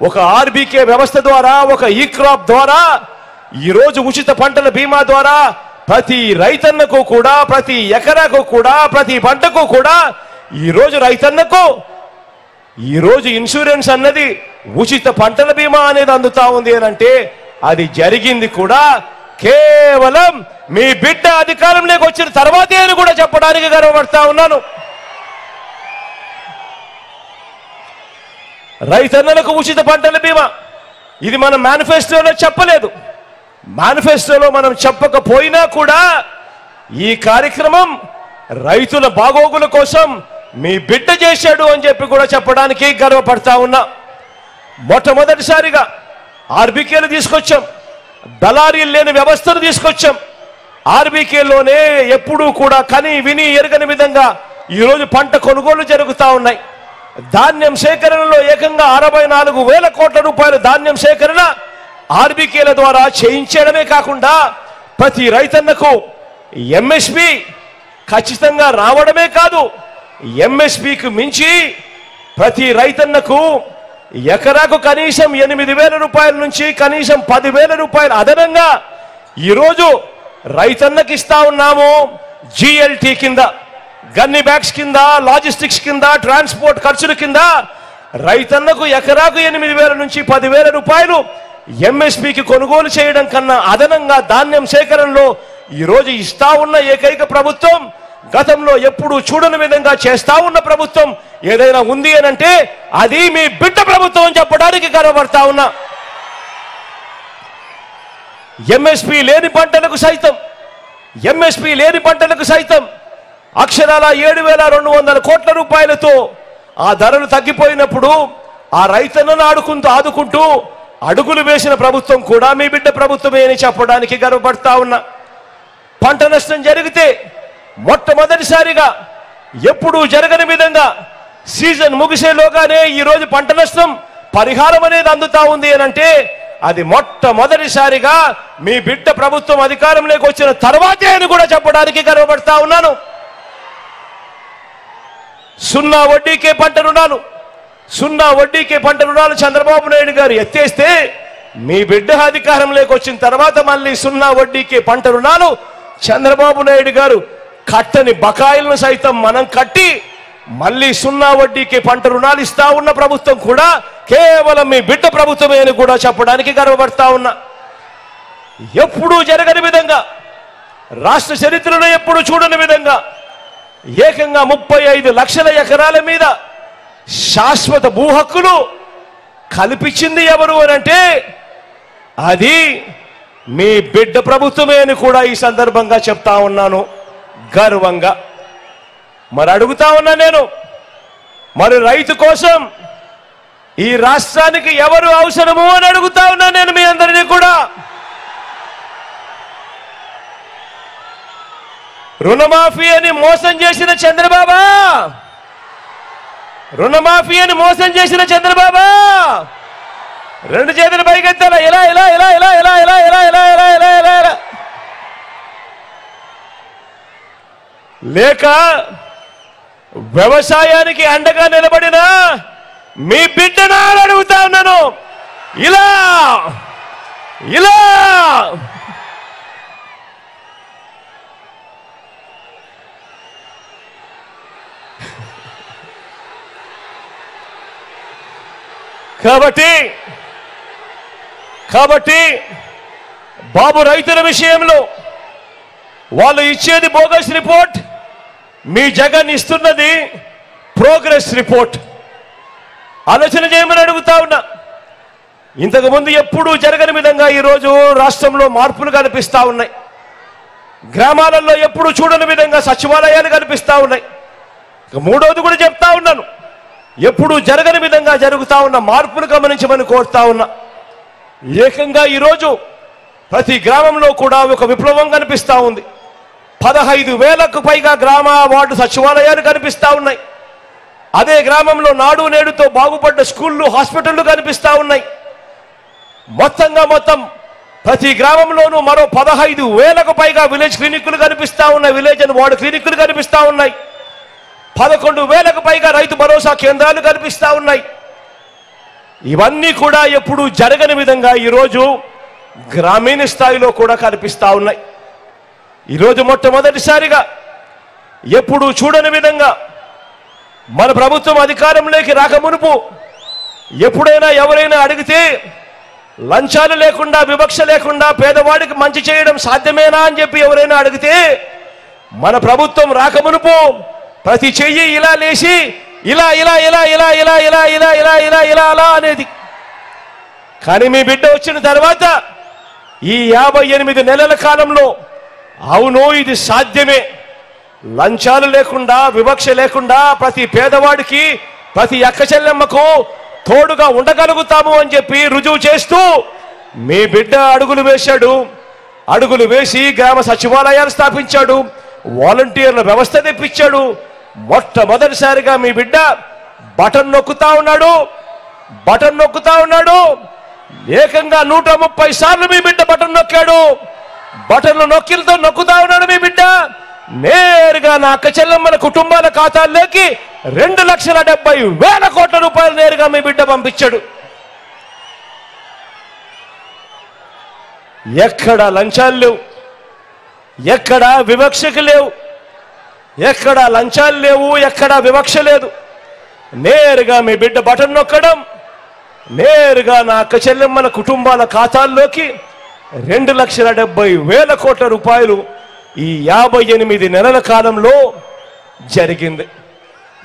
ఒక ఆర్బీకే వ్యవస్థ ద్వారా, ఒక ఈ క్రాప్ ద్వారా, ఈరోజు ఉచిత పంటల బీమా ద్వారా ప్రతి రైతన్నకు కూడా, ప్రతి ఎకరాకు కూడా, ప్రతి పంటకు కూడా ఈరోజు రైతన్నకు ఈరోజు ఇన్సూరెన్స్ అన్నది ఉచిత పంటల బీమా అనేది అందుతా ఉంది అని అంటే అది జరిగింది కూడా కేవలం మీ బిడ్డ అధికారంలోకి వచ్చిన తర్వాతే అని కూడా చెప్పడానికి గర్వపడతా ఉన్నాను. రైతన్నలకు ఉచిత పంటల బీమా ఇది మనం మేనిఫెస్టోలో చెప్పలేదు. మేనిఫెస్టోలో మనం చెప్పకపోయినా కూడా ఈ కార్యక్రమం రైతుల బాగోగుల కోసం మీ బిడ్డ చేశాడు అని చెప్పి కూడా చెప్పడానికి గర్వపడతా ఉన్నా. మొట్టమొదటిసారిగా ఆర్బీకేలు తీసుకొచ్చాం, దళారీలు లేని వ్యవస్థను తీసుకొచ్చాం. ఆర్బీకేలోనే ఎప్పుడూ కూడా కని విని ఎరగని విధంగా ఈరోజు పంట కొనుగోలు జరుగుతూ ఉన్నాయి. ధాన్యం సేకరణలో ఏకంగా 64,000 కోట్ల రూపాయల ధాన్యం సేకరణ ఆర్బీకేల ద్వారా చేయించడమే కాకుండా ప్రతి రైతన్నకు ఎంఎస్పి ఖచ్చితంగా రావడమే కాదు, ఎంఎస్పికి మించి ప్రతి రైతన్నకు ఎకరాకు కనీసం 8,000 రూపాయల నుంచి కనీసం 10,000 రూపాయలు అదనంగా ఈరోజు రైతన్నకి ఇస్తా ఉన్నాము జిఎల్టీ కింద, గన్ని బ్యాగ్స్ కింద, లాజిస్టిక్స్ కింద, ట్రాన్స్పోర్ట్ ఖర్చుల కింద రైతన్నకు ఎకరాకు 8,000 నుంచి 10,000 రూపాయలు ఎంఎస్పీకి కొనుగోలు చేయడం కన్నా అదనంగా ధాన్యం సేకరణలో ఈరోజు ఇస్తా ఉన్న ఏకైక ప్రభుత్వం, గతంలో ఎప్పుడు చూడని విధంగా చేస్తా ఉన్న ప్రభుత్వం ఏదైనా ఉంది అని అంటే అది మీ బిడ్డ ప్రభుత్వం అని చెప్పడానికి గర్వపడతా ఉన్నా. ఎంఎస్పీ లేని పంటలకు సైతం అక్షరాల 7,200 కోట్ల రూపాయలతో ఆ ధరలు తగ్గిపోయినప్పుడు ఆ రైతన్నను ఆదుకుంటూ అడుగులు వేసిన ప్రభుత్వం కూడా మీ బిడ్డ ప్రభుత్వమే అని చెప్పడానికి గర్వపడతా ఉన్నా. పంట నష్టం జరిగితే మొట్టమొదటిసారిగా ఎప్పుడూ జరగని విధంగా సీజన్ ముగిసేలోగానే ఈరోజు పంట నష్టం పరిహారం అనేది అందుతా ఉంది అని అంటే అది మొట్టమొదటిసారిగా మీ బిడ్డ ప్రభుత్వం అధికారంలోకి వచ్చిన తర్వాతే అని కూడా చెప్పడానికి గర్వపడతా ఉన్నాను. 0 వడ్డీకే పంట రుణాలు చంద్రబాబు నాయుడు గారు ఎత్తేస్తే మీ బిడ్డ అధికారంలోకి వచ్చిన తర్వాత మళ్ళీ 0 వడ్డీకే పంట రుణాలు చంద్రబాబు నాయుడు గారు కట్టని బకాయిలను సైతం మనం కట్టి మళ్ళీ 0 వడ్డీకే పంట రుణాలు ఇస్తా ఉన్న ప్రభుత్వం కూడా కేవలం మీ బిడ్డ ప్రభుత్వమే అని కూడా చెప్పడానికి గర్వపడతా ఉన్నా. ఎప్పుడూ జరగని విధంగా, రాష్ట్ర చరిత్రలో ఎప్పుడు చూడని విధంగా ఏకంగా 35 లక్షల ఎకరాల మీద శాశ్వత భూ హక్కులు కల్పించింది ఎవరు అని అంటే అది మీ బిడ్డ ప్రభుత్వమే అని కూడా ఈ సందర్భంగా చెప్తా ఉన్నాను గర్వంగా. మరి అడుగుతా ఉన్నా నేను, మరి రైతు కోసం ఈ రాష్ట్రానికి ఎవరు అవసరము అని అడుగుతా ఉన్నా నేను మీ అందరినీ కూడా. రుణమాఫీ అని మోసం చేసిన చంద్రబాబు, రెండు చేతులు పైకెత్తాల, ఇలా ఇలా ఇలా ఇలా ఇలా ఇలా ఇలా ఇలా ఇలా ఇలా ఇలా ఇలా లేక వ్యవసాయానికి అండగా నిలబడిన మీ బిడ్డను అడుగుతా ఉన్నాను, ఇలా ఇలా కాబట్టి బాబు రైతుల విషయంలో వాళ్ళు ఇచ్చేది బోగస్ రిపోర్ట్, మీ జగన్ ఇస్తున్నది ప్రోగ్రెస్ రిపోర్ట్. ఆలోచన చేయమని అడుగుతా ఉన్నా. ఇంతకుముందు ఎప్పుడూ జరగని విధంగా ఈరోజు రాష్ట్రంలో మార్పులు కనిపిస్తా ఉన్నాయి. గ్రామాలలో ఎప్పుడు చూడని విధంగా సచివాలయాలు కనిపిస్తా ఉన్నాయి. మూడోది కూడా చెప్తా ఉన్నాను, ఎప్పుడు జరగని విధంగా జరుగుతా ఉన్న మార్పును గమనించమని కోరుతా ఉన్నా. ఏకంగా ఈరోజు ప్రతి గ్రామంలో కూడా ఒక విప్లవం కనిపిస్తా ఉంది. 15,000కు పైగా గ్రామ వార్డు సచివాలయాలు కనిపిస్తా ఉన్నాయి. అదే గ్రామంలో నాడు నేడుతో బాగుపడ్డ స్కూళ్ళు, హాస్పిటళ్లు కనిపిస్తా ఉన్నాయి. మొత్తం ప్రతి గ్రామంలోనూ మరో 15,000కు పైగా విలేజ్ క్లినిక్లు కనిపిస్తా ఉన్నాయి. విలేజ్ అండ్ వార్డు క్లినిక్లు కనిపిస్తా ఉన్నాయి. 11,000కు పైగా రైతు భరోసా కేంద్రాలు కనిపిస్తా ఉన్నాయి. ఇవన్నీ కూడా ఎప్పుడు జరగని విధంగా ఈరోజు గ్రామీణ స్థాయిలో కూడా కనిపిస్తా ఉన్నాయి. ఈరోజు మొట్టమొదటిసారిగా ఎప్పుడు చూడని విధంగా మన ప్రభుత్వం అధికారంలోకి రాకమునుపు ఎప్పుడైనా ఎవరైనా అడిగితే లంచాలు లేకుండా, వివక్ష లేకుండా పేదవాడికి మంచి చేయడం సాధ్యమేనా అని చెప్పి ఎవరైనా అడిగితే మన ప్రభుత్వం రాకమునుపు ప్రతి చెయ్యి ఇలా లేచి ఇలా ఇలా ఇలా ఇలా ఇలా ఇలా ఇలా ఇలా ఇలా ఇలా అలా అనేది. కానీ మీ బిడ్డ వచ్చిన తర్వాత ఈ 58 నెలల కాలంలో అవును ఇది సాధ్యమే, లంచాలు లేకుండా, వివక్ష లేకుండా ప్రతి పేదవాడికి, ప్రతి అక్క చెల్లెమ్మకు తోడుగా ఉండగలుగుతాము అని చెప్పి రుజువు చేస్తూ మీ బిడ్డ అడుగులు వేశాడు. అడుగులు వేసి గ్రామ సచివాలయాలు స్థాపించాడు, వాలంటీర్ల వ్యవస్థ తెప్పించాడు. మొట్టమొదటిసారిగా మీ బిడ్డ బటన్ నొక్కుతా ఉన్నాడు. ఏకంగా 130 సార్లు మీ బిడ్డ బటన్ నొక్కాడు. బటన్లు నొక్కుతా ఉన్నాడు మీ బిడ్డ. నేరుగా నా అక్క చెల్లెమ్మల కుటుంబాల ఖాతాల్లోకి 2,70,000 కోట్ల రూపాయలు నేరుగా మీ బిడ్డ పంపించాడు. ఎక్కడ లంచాలు లేవు, ఎక్కడ వివక్షకు లేవు, ఎక్కడ లంచాలు లేవు, ఎక్కడ వివక్ష లేదు. నేరుగా మీ బిడ్డ బటన్ నొక్కడం, నేరుగా నా అక్క చెల్లెమ్మల కుటుంబాల ఖాతాల్లోకి 2,70,000 కోట్ల రూపాయలు ఈ 58 నెలల కాలంలో జరిగింది.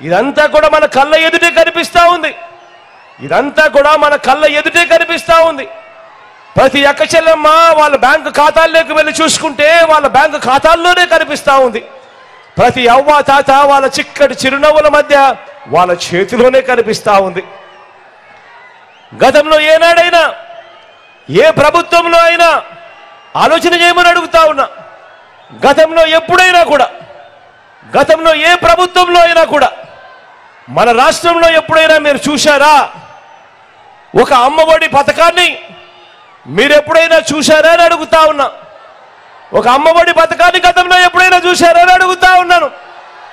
ఇదంతా కూడా మన కళ్ళ ఎదుటే కనిపిస్తా ఉంది. ఇదంతా కూడా మన కళ్ళ ఎదుటే కనిపిస్తా ఉంది. ప్రతి అక్క చెల్లెమ్మ వాళ్ళ బ్యాంకు ఖాతాల్లోకి వెళ్ళి చూసుకుంటే వాళ్ళ బ్యాంకు ఖాతాల్లోనే కనిపిస్తా ఉంది. ప్రతి అవ్వ తాత వాళ్ళ చిక్కటి చిరునవ్వుల మధ్య వాళ్ళ చేతిలోనే కనిపిస్తా ఉంది. గతంలో ఏనాడైనా ఏ ప్రభుత్వంలో అయినా ఆలోచన చేయమని అడుగుతా ఉన్నా. గతంలో ఎప్పుడైనా కూడా, గతంలో ఏ ప్రభుత్వంలో అయినా కూడా మన రాష్ట్రంలో ఎప్పుడైనా మీరు చూశారా? ఒక అమ్మఒడి పథకాన్ని మీరు ఎప్పుడైనా చూశారా అని అడుగుతా ఉన్నా. ఒక అమ్మఒడి పథకాన్ని గతంలో ఎప్పుడైనా చూశారా అని అడుగుతా ఉన్నాను.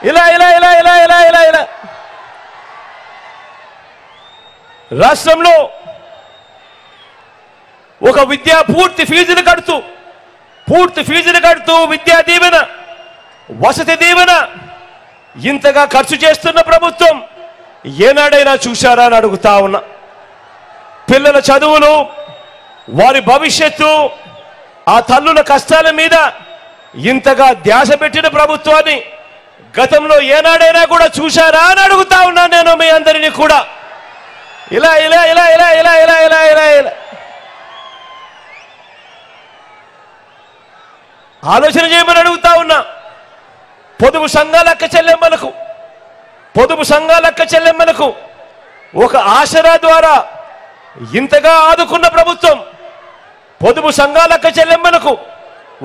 ఇలా ఇలా ఇలా ఇలా ఇలా ఇలా ఇలా రాష్ట్రంలో ఒక పూర్తి ఫీజులు కడుతూ విద్యా దీవెన, వసతి దీవెన ఇంతగా ఖర్చు చేస్తున్న ప్రభుత్వం ఏనాడైనా చూశారా అని అడుగుతా ఉన్నా. పిల్లల చదువులు, వారి భవిష్యత్తు, ఆ తల్లుల కష్టాల మీద ఇంతగా ధ్యాస పెట్టిన ప్రభుత్వాన్ని గతంలో ఏనాడైనా కూడా చూశారా అని అడుగుతా ఉన్నా నేను మీ అందరినీ కూడా. ఇలా ఇలా ఇలా ఇలా ఇలా ఇలా ఇలా ఇలా ఇలా ఆలోచన చేయమని అడుగుతా ఉన్నా. పొదుపు సంఘాల అక్క చెల్లెమ్మలకు ఒక ఆసరా ద్వారా ఇంతగా ఆదుకున్న ప్రభుత్వం, పొదుపు సంఘాల అక్క చెల్లెమ్మలకు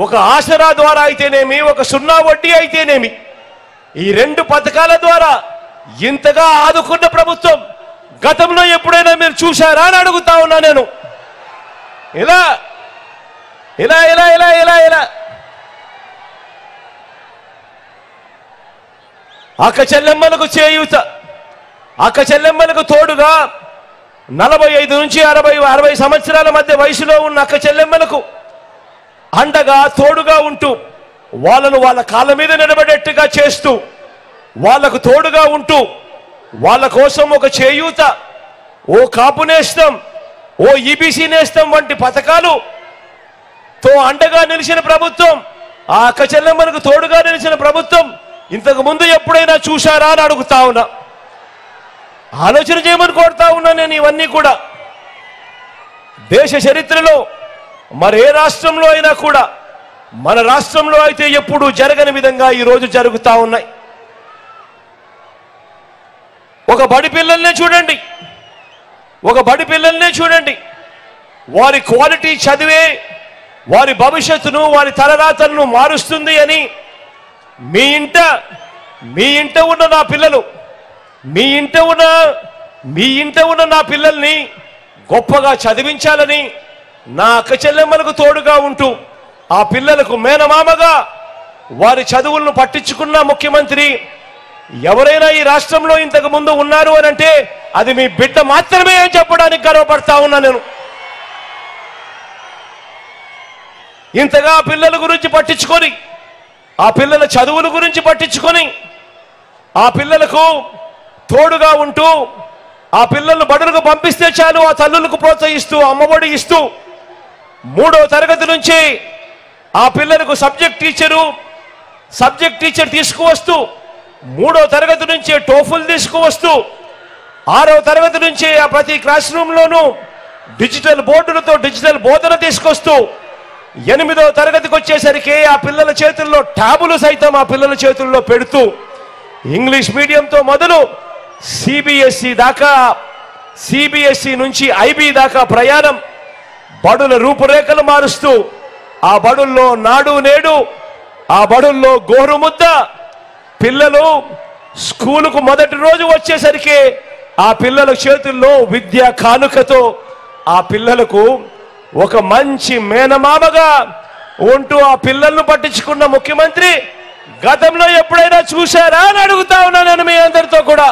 ఒక ఆసరా ద్వారా అయితేనేమి, ఒక 0 వడ్డీ అయితేనేమి, ఈ 2 పథకాల ద్వారా ఇంతగా ఆదుకున్న ప్రభుత్వం గతంలో ఎప్పుడైనా మీరు చూశారా అని అడుగుతా ఉన్నా నేను. ఇలా ఇలా ఇలా ఇలా ఇలా ఇలా అక్క చెల్లెమ్మలకు చేయూత, అక్క చెల్లెమ్మలకు తోడుగా 45 నుంచి 60 సంవత్సరాల మధ్య వయసులో ఉన్న అక్క చెల్లెమ్మలకు అండగా తోడుగా ఉంటూ వాళ్ళను వాళ్ళ కాళ్ళ మీద నిలబడేట్టుగా చేస్తూ, వాళ్లకు తోడుగా ఉంటూ వాళ్ళ కోసం ఒక చేయూత, ఓ కాపు నేస్తం, ఓ ఈబీసీ నేస్తం వంటి పథకాలుతో అండగా నిలిచిన ప్రభుత్వం, ఆ అక్క చెల్లెమ్మలకు తోడుగా నిలిచిన ప్రభుత్వం ఇంతకు ముందు ఎప్పుడైనా చూశారా అని అడుగుతా ఉన్నా. ఆలోచన చేయమని కోరుతా ఉన్నా నేను. ఇవన్నీ కూడా దేశ చరిత్రలో మరే రాష్ట్రంలో అయినా కూడా, మన రాష్ట్రంలో అయితే ఎప్పుడూ జరగని విధంగా ఈరోజు జరుగుతూ ఉన్నాయి. ఒక బడి పిల్లల్నే చూడండి, వారి క్వాలిటీ చదివే వారి భవిష్యత్తును, వారి తలరాతలను మారుస్తుంది అని మీ ఇంట ఉన్న నా పిల్లలు, మీ ఇంట ఉన్న నా పిల్లల్ని గొప్పగా చదివించాలని నా అక్క చెల్లెమ్మలకు తోడుగా ఉంటూ, ఆ పిల్లలకు మేనమామగా వారి చదువులను పట్టించుకున్న ముఖ్యమంత్రి ఎవరైనా ఈ రాష్ట్రంలో ఇంతకు ముందు ఉన్నారు అని అంటే అది మీ బిడ్డ మాత్రమే అని చెప్పడానికి గర్వపడతా ఉన్నా నేను. ఇంతగా ఆ పిల్లల గురించి పట్టించుకొని, ఆ పిల్లల చదువుల గురించి పట్టించుకొని, ఆ పిల్లలకు తోడుగా ఉంటూ, ఆ పిల్లలను బడులకు పంపిస్తే చాలు ఆ తల్లులకు ప్రోత్సహిస్తూ, అమ్మఒడి ఇస్తూ, 3వ తరగతి నుంచి ఆ పిల్లలకు సబ్జెక్ట్ టీచర్ తీసుకువస్తూ, 3వ తరగతి నుంచి టోఫుల్ తీసుకువస్తూ, 6వ తరగతి నుంచి ఆ ప్రతి క్లాస్ రూమ్లోనూ డిజిటల్ బోర్డులతో డిజిటల్ బోధన తీసుకొస్తూ, 8వ తరగతికి వచ్చేసరికి ఆ పిల్లల చేతుల్లో ట్యాబులు సైతం ఆ పిల్లల చేతుల్లో పెడుతూ, ఇంగ్లీష్ మీడియంతో మొదలు సిబిఎస్ఈ నుంచి ఐబీ దాకా ప్రయాణం, బడుల రూపురేఖలు మారుస్తూ, ఆ బడుల్లో నాడు నేడు, ఆ బడుల్లో గోరుముద్ద, పిల్లలు స్కూలుకు మొదటి రోజు వచ్చేసరికి ఆ పిల్లల చేతుల్లో విద్యా కానుకతో ఆ పిల్లలకు ఒక మంచి మేనమామగా ఉంటూ ఆ పిల్లలను పట్టించుకున్న ముఖ్యమంత్రి గతంలో ఎప్పుడైనా చూశారా అని అడుగుతా ఉన్నా నేను మీ అందరితో కూడా.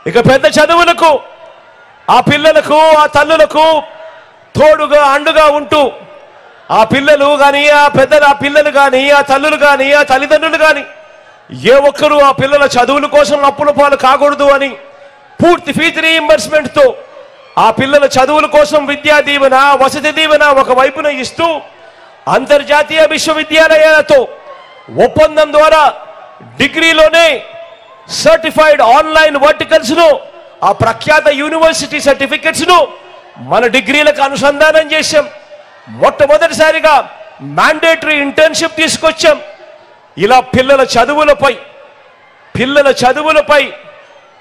ఇక పెద్ద చదువులకు ఆ పిల్లలకు, ఆ తల్లులకు తోడుగా అండుగా ఉంటూ ఆ పిల్లలు కానీ ఆ పిల్లలు కానీ ఆ తల్లులు కానీ ఆ తల్లిదండ్రులు కానీ ఏ ఒక్కరూ ఆ పిల్లల చదువుల కోసం అప్పుల పాలు కాకూడదు అని పూర్తి ఫీజు రీయింబర్స్మెంట్తో ఆ పిల్లల చదువుల కోసం విద్యా దీవెన వసతి దీవెన ఒకవైపున ఇస్తూ అంతర్జాతీయ విశ్వవిద్యాలయాలతో ఒప్పందం ద్వారా డిగ్రీలోనే సర్టిఫైడ్ ఆన్లైన్ వర్టికల్స్ను ఆ ప్రఖ్యాత యూనివర్సిటీ సర్టిఫికెట్స్ను మన డిగ్రీలకు అనుసంధానం చేశాం. మొట్టమొదటిసారిగా మ్యాండేటరీ ఇంటర్న్షిప్ తీసుకొచ్చాం. ఇలా పిల్లల చదువులపై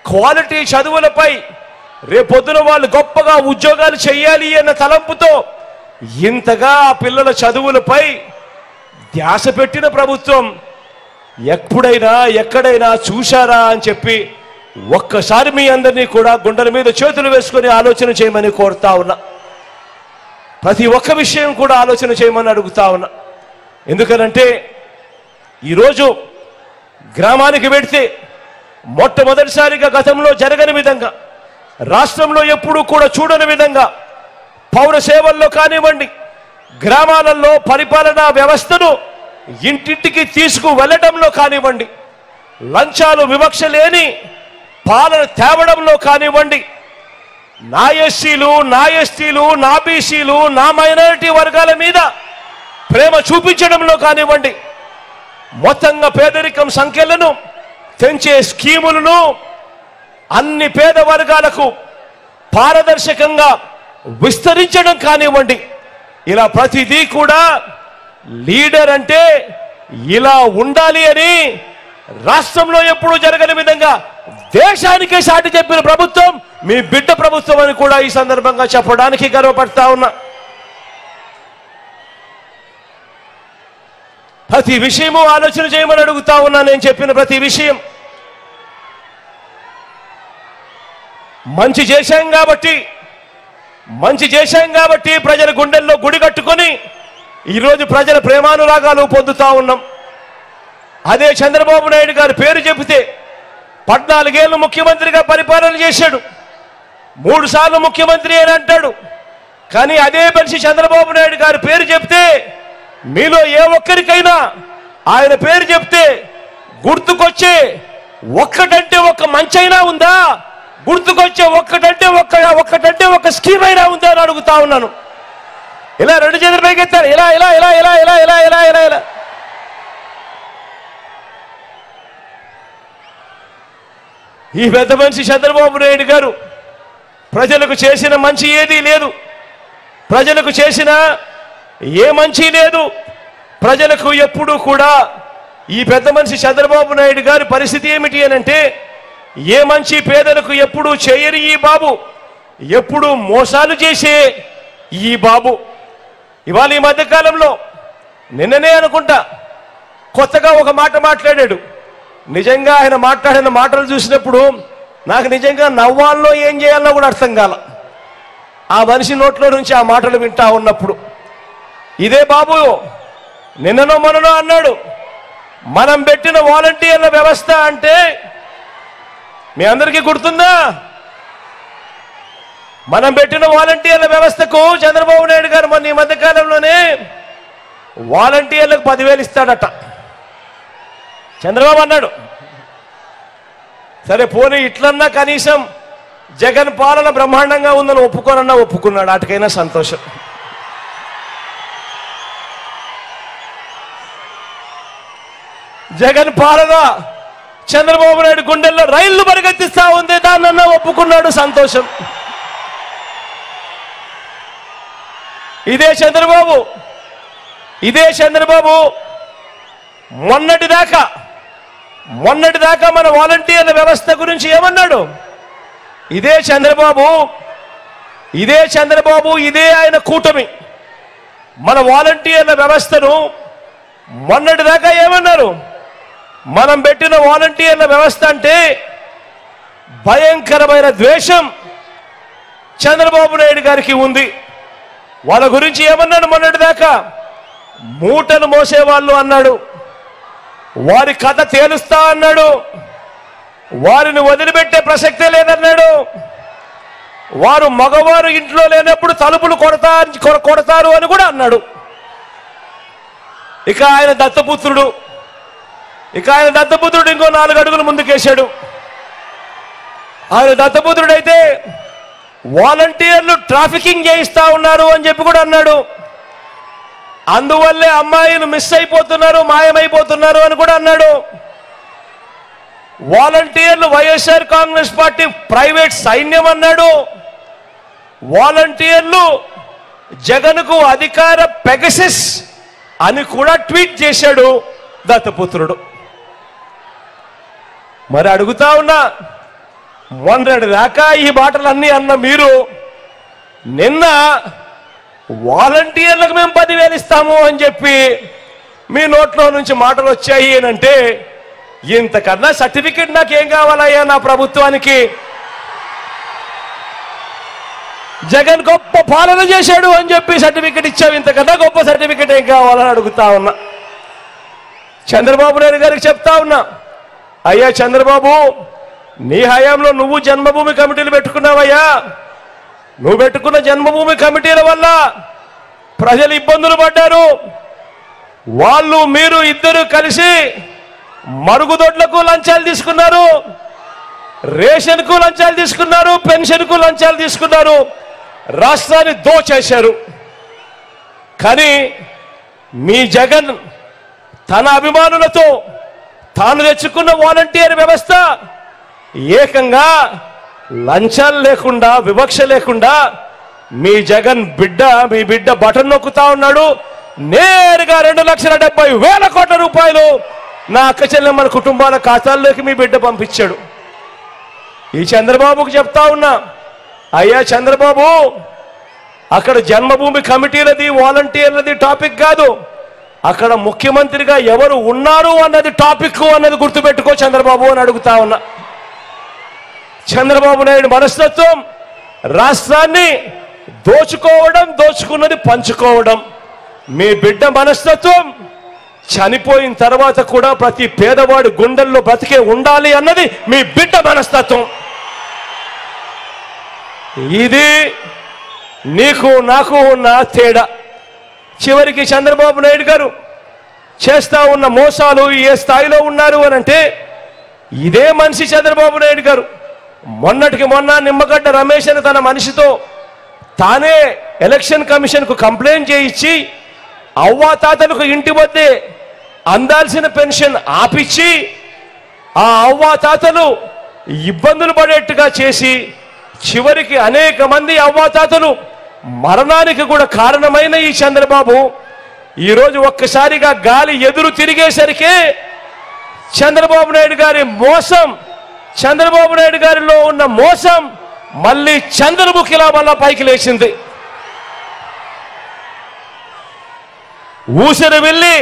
క్వాలిటీ చదువులపై రేపొద్దున వాళ్ళు గొప్పగా ఉద్యోగాలు చేయాలి అన్న తలంపుతో ఇంతగా ఆ పిల్లల చదువులపై ధ్యాస పెట్టిన ప్రభుత్వం ఎప్పుడైనా ఎక్కడైనా చూశారా అని చెప్పి ఒక్కసారి మీ అందరినీ కూడా గుండెల మీద చేతులు వేసుకొని ఆలోచన చేయమని కోరుతా ఉన్నా. ప్రతి ఒక్క విషయం కూడా ఆలోచన చేయమని అడుగుతా ఉన్నా. ఎందుకనంటే ఈరోజు గ్రామానికి వెడితే మొట్టమొదటిసారిగా గతంలో జరగని విధంగా, రాష్ట్రంలో ఎప్పుడూ కూడా చూడని విధంగా పౌర సేవల్లో కానివ్వండి, గ్రామాలలో పరిపాలనా వ్యవస్థను ఇంటింటికి తీసుకువెళ్లడంలో కానివ్వండి, లంచాలు వివక్ష లేని పాలన తేవడంలో కానివ్వండి, నా ఎస్సీలు నా ఎస్టీలు నా బీసీలు నా మైనారిటీ వర్గాల మీద ప్రేమ చూపించడంలో కానివ్వండి, మొత్తంగా పేదరికం సంఖ్యలను తెంచే స్కీములను అన్ని పేద వర్గాలకు పారదర్శకంగా విస్తరించడం కానివ్వండి, ఇలా ప్రతిదీ కూడా లీడర్ అంటే ఇలా ఉండాలి అని రాష్ట్రంలో ఎప్పుడూ జరగని విధంగా దేశానికే సాటి చెప్పిన ప్రభుత్వం మీ బిడ్డ ప్రభుత్వం అని కూడా ఈ సందర్భంగా చెప్పడానికి గర్వపడతా ఉన్నా. ప్రతి విషయము ఆలోచన చేయమని అడుగుతా ఉన్నా. నేను చెప్పిన ప్రతి విషయం మంచి చేశాం కాబట్టి ప్రజల గుండెల్లో గుడి కట్టుకొని ఈరోజు ప్రజల ప్రేమానురాగాలు పొందుతా ఉన్నాం. అదే చంద్రబాబు నాయుడు గారి పేరు చెబితే 14 ఏళ్ళు ముఖ్యమంత్రిగా పరిపాలన చేశాడు, 3 సార్లు ముఖ్యమంత్రి అని అంటాడు. కానీ అదే మనిషి చంద్రబాబు నాయుడు గారి పేరు చెప్తే మీలో ఏ ఒక్కరికైనా ఆయన పేరు చెప్తే గుర్తుకొచ్చే ఒక్కటంటే ఒక్క మంచైనా ఉందా? గుర్తుకొచ్చే ఒక్కటంటే ఒక్క స్కీమ్ అయినా ఉందా అని అడుగుతా ఉన్నాను. ఇలా 2 చేతులు పైకెత్తారు. ఇలా ఇలా ఇలా ఇలా ఇలా ఇలా ఇలా ఇలా ఇలా ఈ పెద్ద మనిషి చంద్రబాబు నాయుడు గారు ప్రజలకు చేసిన మంచి ఏదీ లేదు, ప్రజలకు చేసిన ఏ మంచి లేదు. ప్రజలకు ఎప్పుడూ కూడా ఈ పెద్ద మనిషి చంద్రబాబు నాయుడు గారి పరిస్థితి ఏమిటి అని అంటే, ఏ మంచి పేదలకు ఎప్పుడూ చేయని ఈ బాబు, ఎప్పుడూ మోసాలు చేసే ఈ బాబు ఇవాళ ఈ మధ్యకాలంలో నిన్ననే అనుకుంటా కొత్తగా ఒక మాట మాట్లాడాడు. నిజంగా ఆయన మాట్లాడిన మాటలు చూసినప్పుడు నాకు నిజంగా నవ్వాల్లో ఏం చేయాలో కూడా అర్థం కాల. ఆ మనిషి నోట్లో నుంచి ఆ మాటలు వింటా ఉన్నప్పుడు ఇదే బాబు నిన్ననో మొన్ననో అన్నాడు, మనం పెట్టిన వాలంటీర్ల వ్యవస్థ అంటే మీ అందరికీ గుర్తుందా? మనం పెట్టిన వాలంటీర్ల వ్యవస్థకు చంద్రబాబు నాయుడు గారు మొన్న ఈ మధ్యకాలంలోనే వాలంటీర్లకు 10,000 ఇస్తాడట. చంద్రబాబు అన్నాడు, సరే పోనీ ఇట్లన్నా కనీసం జగన్ పాలన బ్రహ్మాండంగా ఉందని ఒప్పుకున్నాడు. అటుకైనా సంతోషం. జగన్ పాలన చంద్రబాబు నాయుడు గుండెల్లో రైళ్లు పరిగెత్తిస్తా ఉంది, దాన్నన్నా ఒప్పుకున్నాడు, సంతోషం. ఇదే చంద్రబాబు మొన్నటిదాకా మన వాలంటీర్ల వ్యవస్థ గురించి ఏమన్నాడు? ఇదే చంద్రబాబు ఇదే ఆయన కూటమి మన వాలంటీర్ల వ్యవస్థను మొన్నటిదాకా ఏమన్నారు? మనం పెట్టిన వాలంటీర్ల వ్యవస్థ అంటే భయంకరమైన ద్వేషం చంద్రబాబు నాయుడు గారికి ఉంది. వాళ్ళ గురించి ఏమన్నాడు? మొన్నటిదాకా మూటలు మోసేవాళ్ళు అన్నాడు, వారి కథ తేలుస్తా అన్నాడు, వారిని వదిలిపెట్టే ప్రసక్తే లేదన్నాడు, వారు మగవారు ఇంట్లో లేనప్పుడు తలుపులు కొడతారు అని కూడా అన్నాడు. ఇక ఆయన దత్తపుత్రుడు ఇంకో 4 అడుగులు ముందుకేశాడు. ఆయన దత్తపుత్రుడైతే వాలంటీర్లు ట్రాఫికింగ్ చేయిస్తా ఉన్నారు అని చెప్పి కూడా అన్నాడు. అందువల్లే అమ్మాయిలు మిస్ అయిపోతున్నారు, మాయమైపోతున్నారు అని కూడా అన్నాడు. వాలంటీర్లు వైఎస్ఆర్ కాంగ్రెస్ పార్టీ ప్రైవేట్ సైన్యం అన్నాడు. వాలంటీర్లు జగన్కు అధికార పెగసిస్ అని కూడా ట్వీట్ చేశాడు దత్తపుత్రుడు. మరి అడుగుతా ఉన్నా, మొన్నటి దాకా ఈ మాటలన్నీ అన్న మీరు నిన్న వాలంటీర్లకు మేము 10,000 ఇస్తాము అని చెప్పి మీ నోట్లో నుంచి మాటలు వచ్చాయి అంటే ఇంతకన్నా సర్టిఫికెట్ నాకేం కావాలయ్యా? నా ప్రభుత్వానికి జగన్ గొప్ప పాలన చేశాడు అని చెప్పి సర్టిఫికెట్ ఇచ్చావు, ఇంతకన్నా గొప్ప సర్టిఫికెట్ ఏం కావాలని అడుగుతా ఉన్నా. చంద్రబాబు నాయుడు గారికి చెప్తా ఉన్నా, అయ్యా చంద్రబాబు, నీ హయాంలో నువ్వు జన్మభూమి కమిటీలు పెట్టుకున్నావయ్యా. నువ్వు పెట్టుకున్న జన్మభూమి కమిటీల వల్ల ప్రజలు ఇబ్బందులు పడ్డారు. వాళ్ళు మీరు ఇద్దరు కలిసి మరుగుదొడ్లకు లంచాలు తీసుకున్నారు, రేషన్కు లంచాలు తీసుకున్నారు, పెన్షన్కు లంచాలు తీసుకున్నారు, రాష్ట్రాన్ని దోచేశారు. కానీ మీ జగన్ తన అభిమానులతో తాను తెచ్చుకున్న వాలంటీర్ వ్యవస్థ ఏకంగా లంచాలు లేకుండా, వివక్ష లేకుండా మీ జగన్ మీ బిడ్డ బటన్ నొక్కుతా ఉన్నాడు. నేరుగా 2,70,000 కోట్ల రూపాయలు నా అక్క చెల్లెమ్మల కుటుంబాల ఖాతాల్లోకి మీ బిడ్డ పంపించాడు. ఈ చంద్రబాబుకు చెప్తా ఉన్నా, అయ్యా చంద్రబాబు, అక్కడ జన్మభూమి కమిటీలది వాలంటీర్లది టాపిక్ కాదు, అక్కడ ముఖ్యమంత్రిగా ఎవరు ఉన్నారు అన్నది టాపిక్ అన్నది గుర్తుపెట్టుకో చంద్రబాబు అని అడుగుతా ఉన్నా. చంద్రబాబు నాయుడు మనస్తత్వం రాష్ట్రాన్ని దోచుకోవడం, దోచుకున్నది పంచుకోవడం. మీ బిడ్డ మనస్తత్వం చనిపోయిన తర్వాత కూడా ప్రతి పేదవాడి గుండెల్లో బ్రతికే ఉండాలి అన్నది మీ బిడ్డ మనస్తత్వం. ఇది నీకు నాకు ఉన్న తేడా. చివరికి చంద్రబాబు నాయుడు గారు చేస్తా ఉన్న మోసాలు ఏ స్థాయిలో ఉన్నారు అని అంటే, ఇదే మనిషి చంద్రబాబు నాయుడు గారు మొన్నటికి మొన్న నిమ్మగడ్డ రమేష్ అని తన మనిషితో తానే ఎలక్షన్ కమిషన్కు కంప్లైంట్ చేయించి అవ్వాతాతలకు ఇంటి వద్దే అందాల్సిన పెన్షన్ ఆపిచ్చి ఆ అవ్వాతాతలు ఇబ్బందులు పడేట్టుగా చేసి చివరికి అనేక మంది అవ్వాతాతలు మరణానికి కూడా కారణమైన ఈ చంద్రబాబు ఈరోజు ఒక్కసారిగా గాలి ఎదురు తిరిగేసరికి చంద్రబాబు నాయుడు గారి మోసం, చంద్రబాబు నాయుడు గారిలో ఉన్న మోసం మళ్ళీ చంద్రముఖిలా మళ్ళా పైకి లేచింది. ఊసరి వెళ్ళి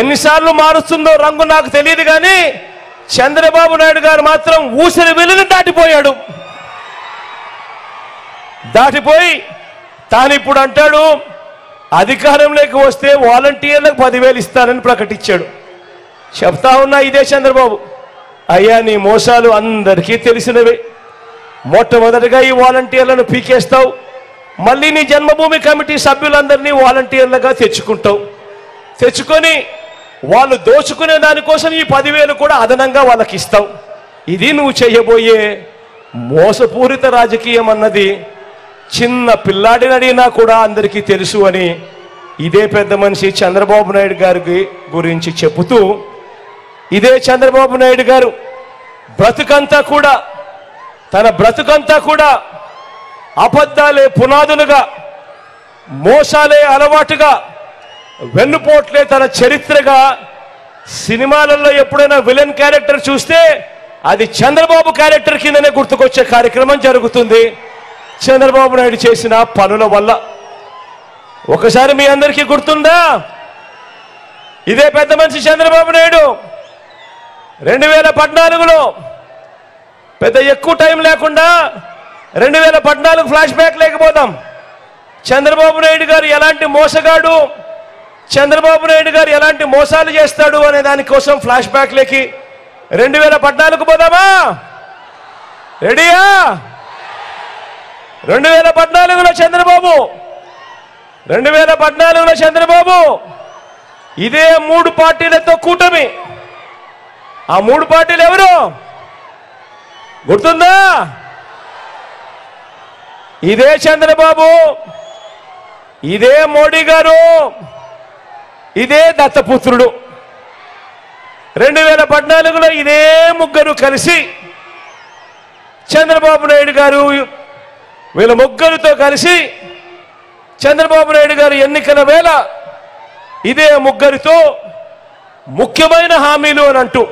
ఎన్నిసార్లు మారుస్తుందో రంగు నాకు తెలియదు, కానీ చంద్రబాబు నాయుడు గారు మాత్రం ఊసరి వెళ్ళిని దాటిపోయాడు. దాటిపోయి తాను ఇప్పుడు అంటాడు అధికారంలోకి వస్తే వాలంటీర్లకు 10,000 ఇస్తానని ప్రకటించాడు. చెప్తా ఉన్నా ఇదే చంద్రబాబు, అయ్యా నీ మోసాలు అందరికీ తెలిసినవే. మొట్టమొదటిగా ఈ వాలంటీర్లను పీకేస్తావు, మళ్ళీ నీ జన్మభూమి కమిటీ సభ్యులందరినీ వాలంటీర్లుగా తెచ్చుకుంటావు. తెచ్చుకొని వాళ్ళు దోచుకునే దానికోసం ఈ 10,000 కూడా అదనంగా వాళ్ళకి ఇస్తావు. ఇది నువ్వు చేయబోయే మోసపూరిత రాజకీయం అన్నది చిన్న పిల్లాడిని అడిగినా కూడా అందరికీ తెలుసు అని ఇదే పెద్ద మనిషి చంద్రబాబు నాయుడు గారి గురించి చెబుతూ, ఇదే చంద్రబాబు నాయుడు గారు బ్రతుకంతా కూడా తన బ్రతుకంతా కూడా అబద్ధాలే పునాదులుగా, మోసాలే అలవాటుగా, వెన్నుపోట్లే తన చరిత్రగా. సినిమాలలో ఎప్పుడైనా విలన్ క్యారెక్టర్ చూస్తే అది చంద్రబాబు క్యారెక్టర్ కిందనే గుర్తుకొచ్చే కార్యక్రమం జరుగుతుంది చంద్రబాబు నాయుడు చేసిన పనుల వల్ల. ఒకసారి మీ అందరికీ గుర్తుందా, ఇదే పెద్ద మనిషి చంద్రబాబు నాయుడు 2014లో పెద్ద ఎక్కువ టైం లేకుండా 2014 ఫ్లాష్ బ్యాక్ లేకపోతాం. చంద్రబాబు నాయుడు గారు ఎలాంటి మోసగాడు, చంద్రబాబు నాయుడు గారు ఎలాంటి మోసాలు చేస్తాడు అనే దానికోసం ఫ్లాష్ బ్యాక్ లేకి 2014 పోదామా? రెడీయా? 2014లో చంద్రబాబు 2014లో చంద్రబాబు ఇదే 3 పార్టీలతో కూటమి. ఆ 3 పార్టీలు ఎవరు గుర్తుందా? ఇదే చంద్రబాబు, ఇదే మోడీ గారు, ఇదే దత్తపుత్రుడు. 2014లో ఇదే ముగ్గురు కలిసి చంద్రబాబు నాయుడు గారు, వీళ్ళ ముగ్గురితో కలిసి చంద్రబాబు నాయుడు గారు ఎన్నికల వేళ ఇదే ముగ్గురితో ముఖ్యమైన హామీలు అని అంటూ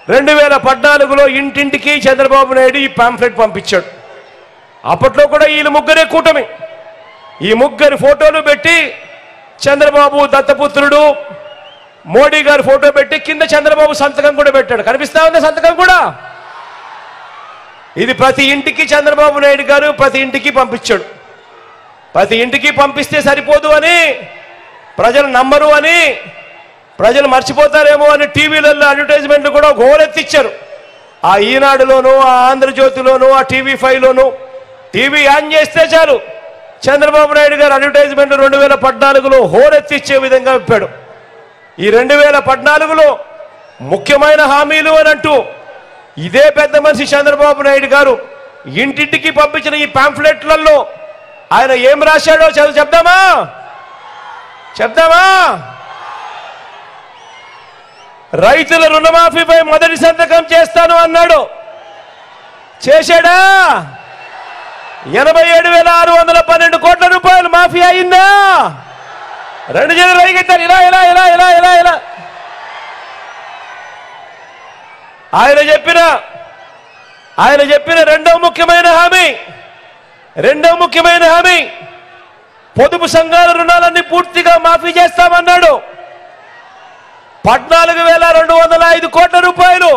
2014లో ఇంటింటికి చంద్రబాబు నాయుడు ఈ పాంఫ్లెట్ పంపించాడు. అప్పట్లో కూడా వీళ్ళు ముగ్గురే కూటమి. ఈ ముగ్గురు ఫోటోలు పెట్టి చంద్రబాబు, దత్తపుత్రుడు, మోడీ గారి ఫోటో పెట్టి కింద చంద్రబాబు సంతకం కూడా పెట్టాడు. కనిపిస్తా ఉంది సంతకం కూడా. ఇది ప్రతి ఇంటికి చంద్రబాబు నాయుడు గారు ప్రతి ఇంటికి పంపించాడు. ప్రతి ఇంటికి పంపిస్తే సరిపోదు అని, ప్రజలు నమ్మరు అని, ప్రజలు మర్చిపోతారేమో అని టీవీలలో అడ్వర్టైజ్మెంట్లు కూడా గోరెత్తిచ్చారు. ఆ ఈనాడులోను, ఆ ఆంధ్రజ్యోతిలోను, ఆ TV5లోను టీవీ ఆన్ చేస్తే చాలు చంద్రబాబు నాయుడు గారు అడ్వర్టైజ్మెంట్ 2014లో హోరెత్తిచ్చే విధంగా చెప్పాడు. ఈ 2014లో ముఖ్యమైన హామీలు అని అంటూ ఇదే పెద్ద మనిషి చంద్రబాబు నాయుడు గారు ఇంటింటికి పంపించిన ఈ పాంఫ్లెట్లలో ఆయన ఏం రాశాడో చెప్దామా? రైతుల రుణమాఫీపై మొదటి సంతకం చేస్తాను అన్నాడు. చేశాడా? 87,612 కోట్ల రూపాయలు మాఫీ అయిందా? 2 జనలు రైగెత్తారు. ఇలా ఆయన చెప్పిన రెండో ముఖ్యమైన హామీ పొదుపు సంఘాల రుణాలన్నీ పూర్తిగా మాఫీ చేస్తామన్నాడు. 14,205 కోట్ల రూపాయలు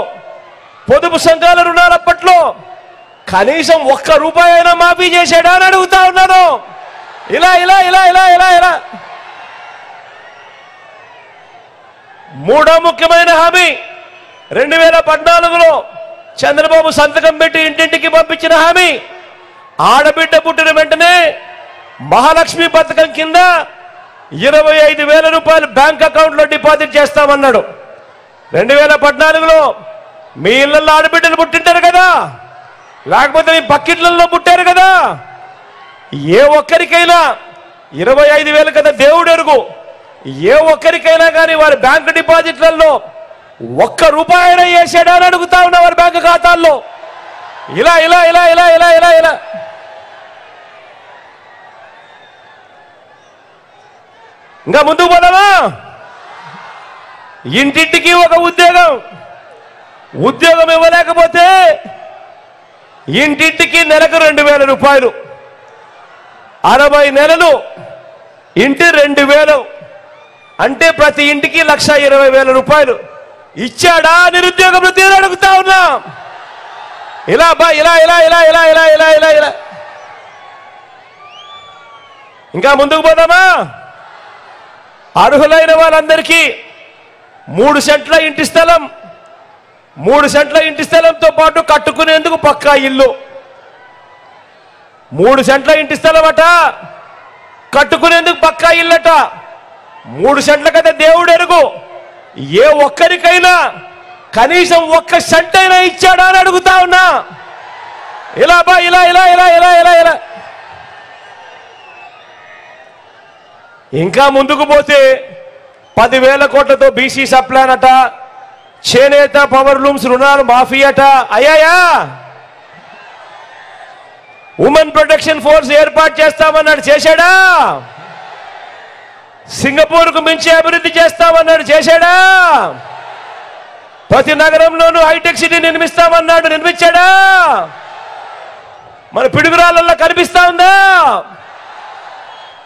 పొదుపు సంఘాల రుణాలు అప్పట్లో కనీసం 1 రూపాయి అయినా మాఫీ చేశాడా అని అడుగుతా ఉన్నాను. ఇలా మూడో ముఖ్యమైన హామీ 2014లో చంద్రబాబు సంతకం పెట్టి ఇంటింటికి పంపించిన హామీ, ఆడబిడ్డ పుట్టిన వెంటనే మహాలక్ష్మి పథకం కింద 25,000 రూపాయలు బ్యాంక్ అకౌంట్లో డిపాజిట్ చేస్తామన్నాడు. 2014లో మీ ఇళ్లలో ఆడబిడ్డలు పుట్టింటారు కదా, లేకపోతే మీ పక్కిళ్లలో పుట్టారు కదా, ఏ ఒక్కరికైనా 25,000 కదా దేవుడు ఎరుగు, ఏ ఒక్కరికైనా కానీ వారి బ్యాంక్ డిపాజిట్లలో 1 రూపాయి అయినా వేసాడా అని అడుగుతా ఉన్నా వారి బ్యాంకు ఖాతాల్లో. ఇలా ఇంకా ముందుకు పోదామా? ఇంటింటికి ఒక ఉద్యోగం ఇవ్వలేకపోతే ఇంటింటికి నెలకు 2,000 రూపాయలు, 60 నెలలు ఇంటి 2,000 అంటే ప్రతి ఇంటికి 1,20,000 రూపాయలు ఇచ్చాడా నిరుద్యోగ వృత్తి అడుగుతా ఉన్నా. ఇలా ఇంకా ముందుకు పోదామా? అర్హులైన వాళ్ళందరికీ 3 సెంట్ల ఇంటి స్థలం, 3 సెంట్ల ఇంటి స్థలంతో పాటు కట్టుకునేందుకు పక్కా ఇల్లు. 3 సెంట్ల ఇంటి స్థలం అట, కట్టుకునేందుకు పక్కా ఇల్లట. 3 సెంట్ల కదా దేవుడు ఎరుగు, ఏ ఒక్కరికైనా కనీసం 1 సెంట్ అయినా ఇచ్చాడా అని అడుగుతా ఉన్నా. ఇలా ఇంకా ముందుకు పోతే 10,000 కోట్లతో బీసీ సప్లాన్ అట, చేనేత పవర్ లూమ్స్ రుణాలు మాఫీ అట. అయ్యాయా? ఉమెన్ ప్రొటెక్షన్ ఫోర్స్ ఏర్పాటు చేస్తామన్నాడు, చేశాడా? సింగపూర్కు మించి అభివృద్ధి చేస్తామన్నాడు, చేశాడా? ప్రతి నగరంలోనూ హైటెక్ సిటీ నిర్మిస్తామన్నాడు, నిర్మించాడా? మన పిడుగురాళ్ళల్లో కనిపిస్తా ఉందా?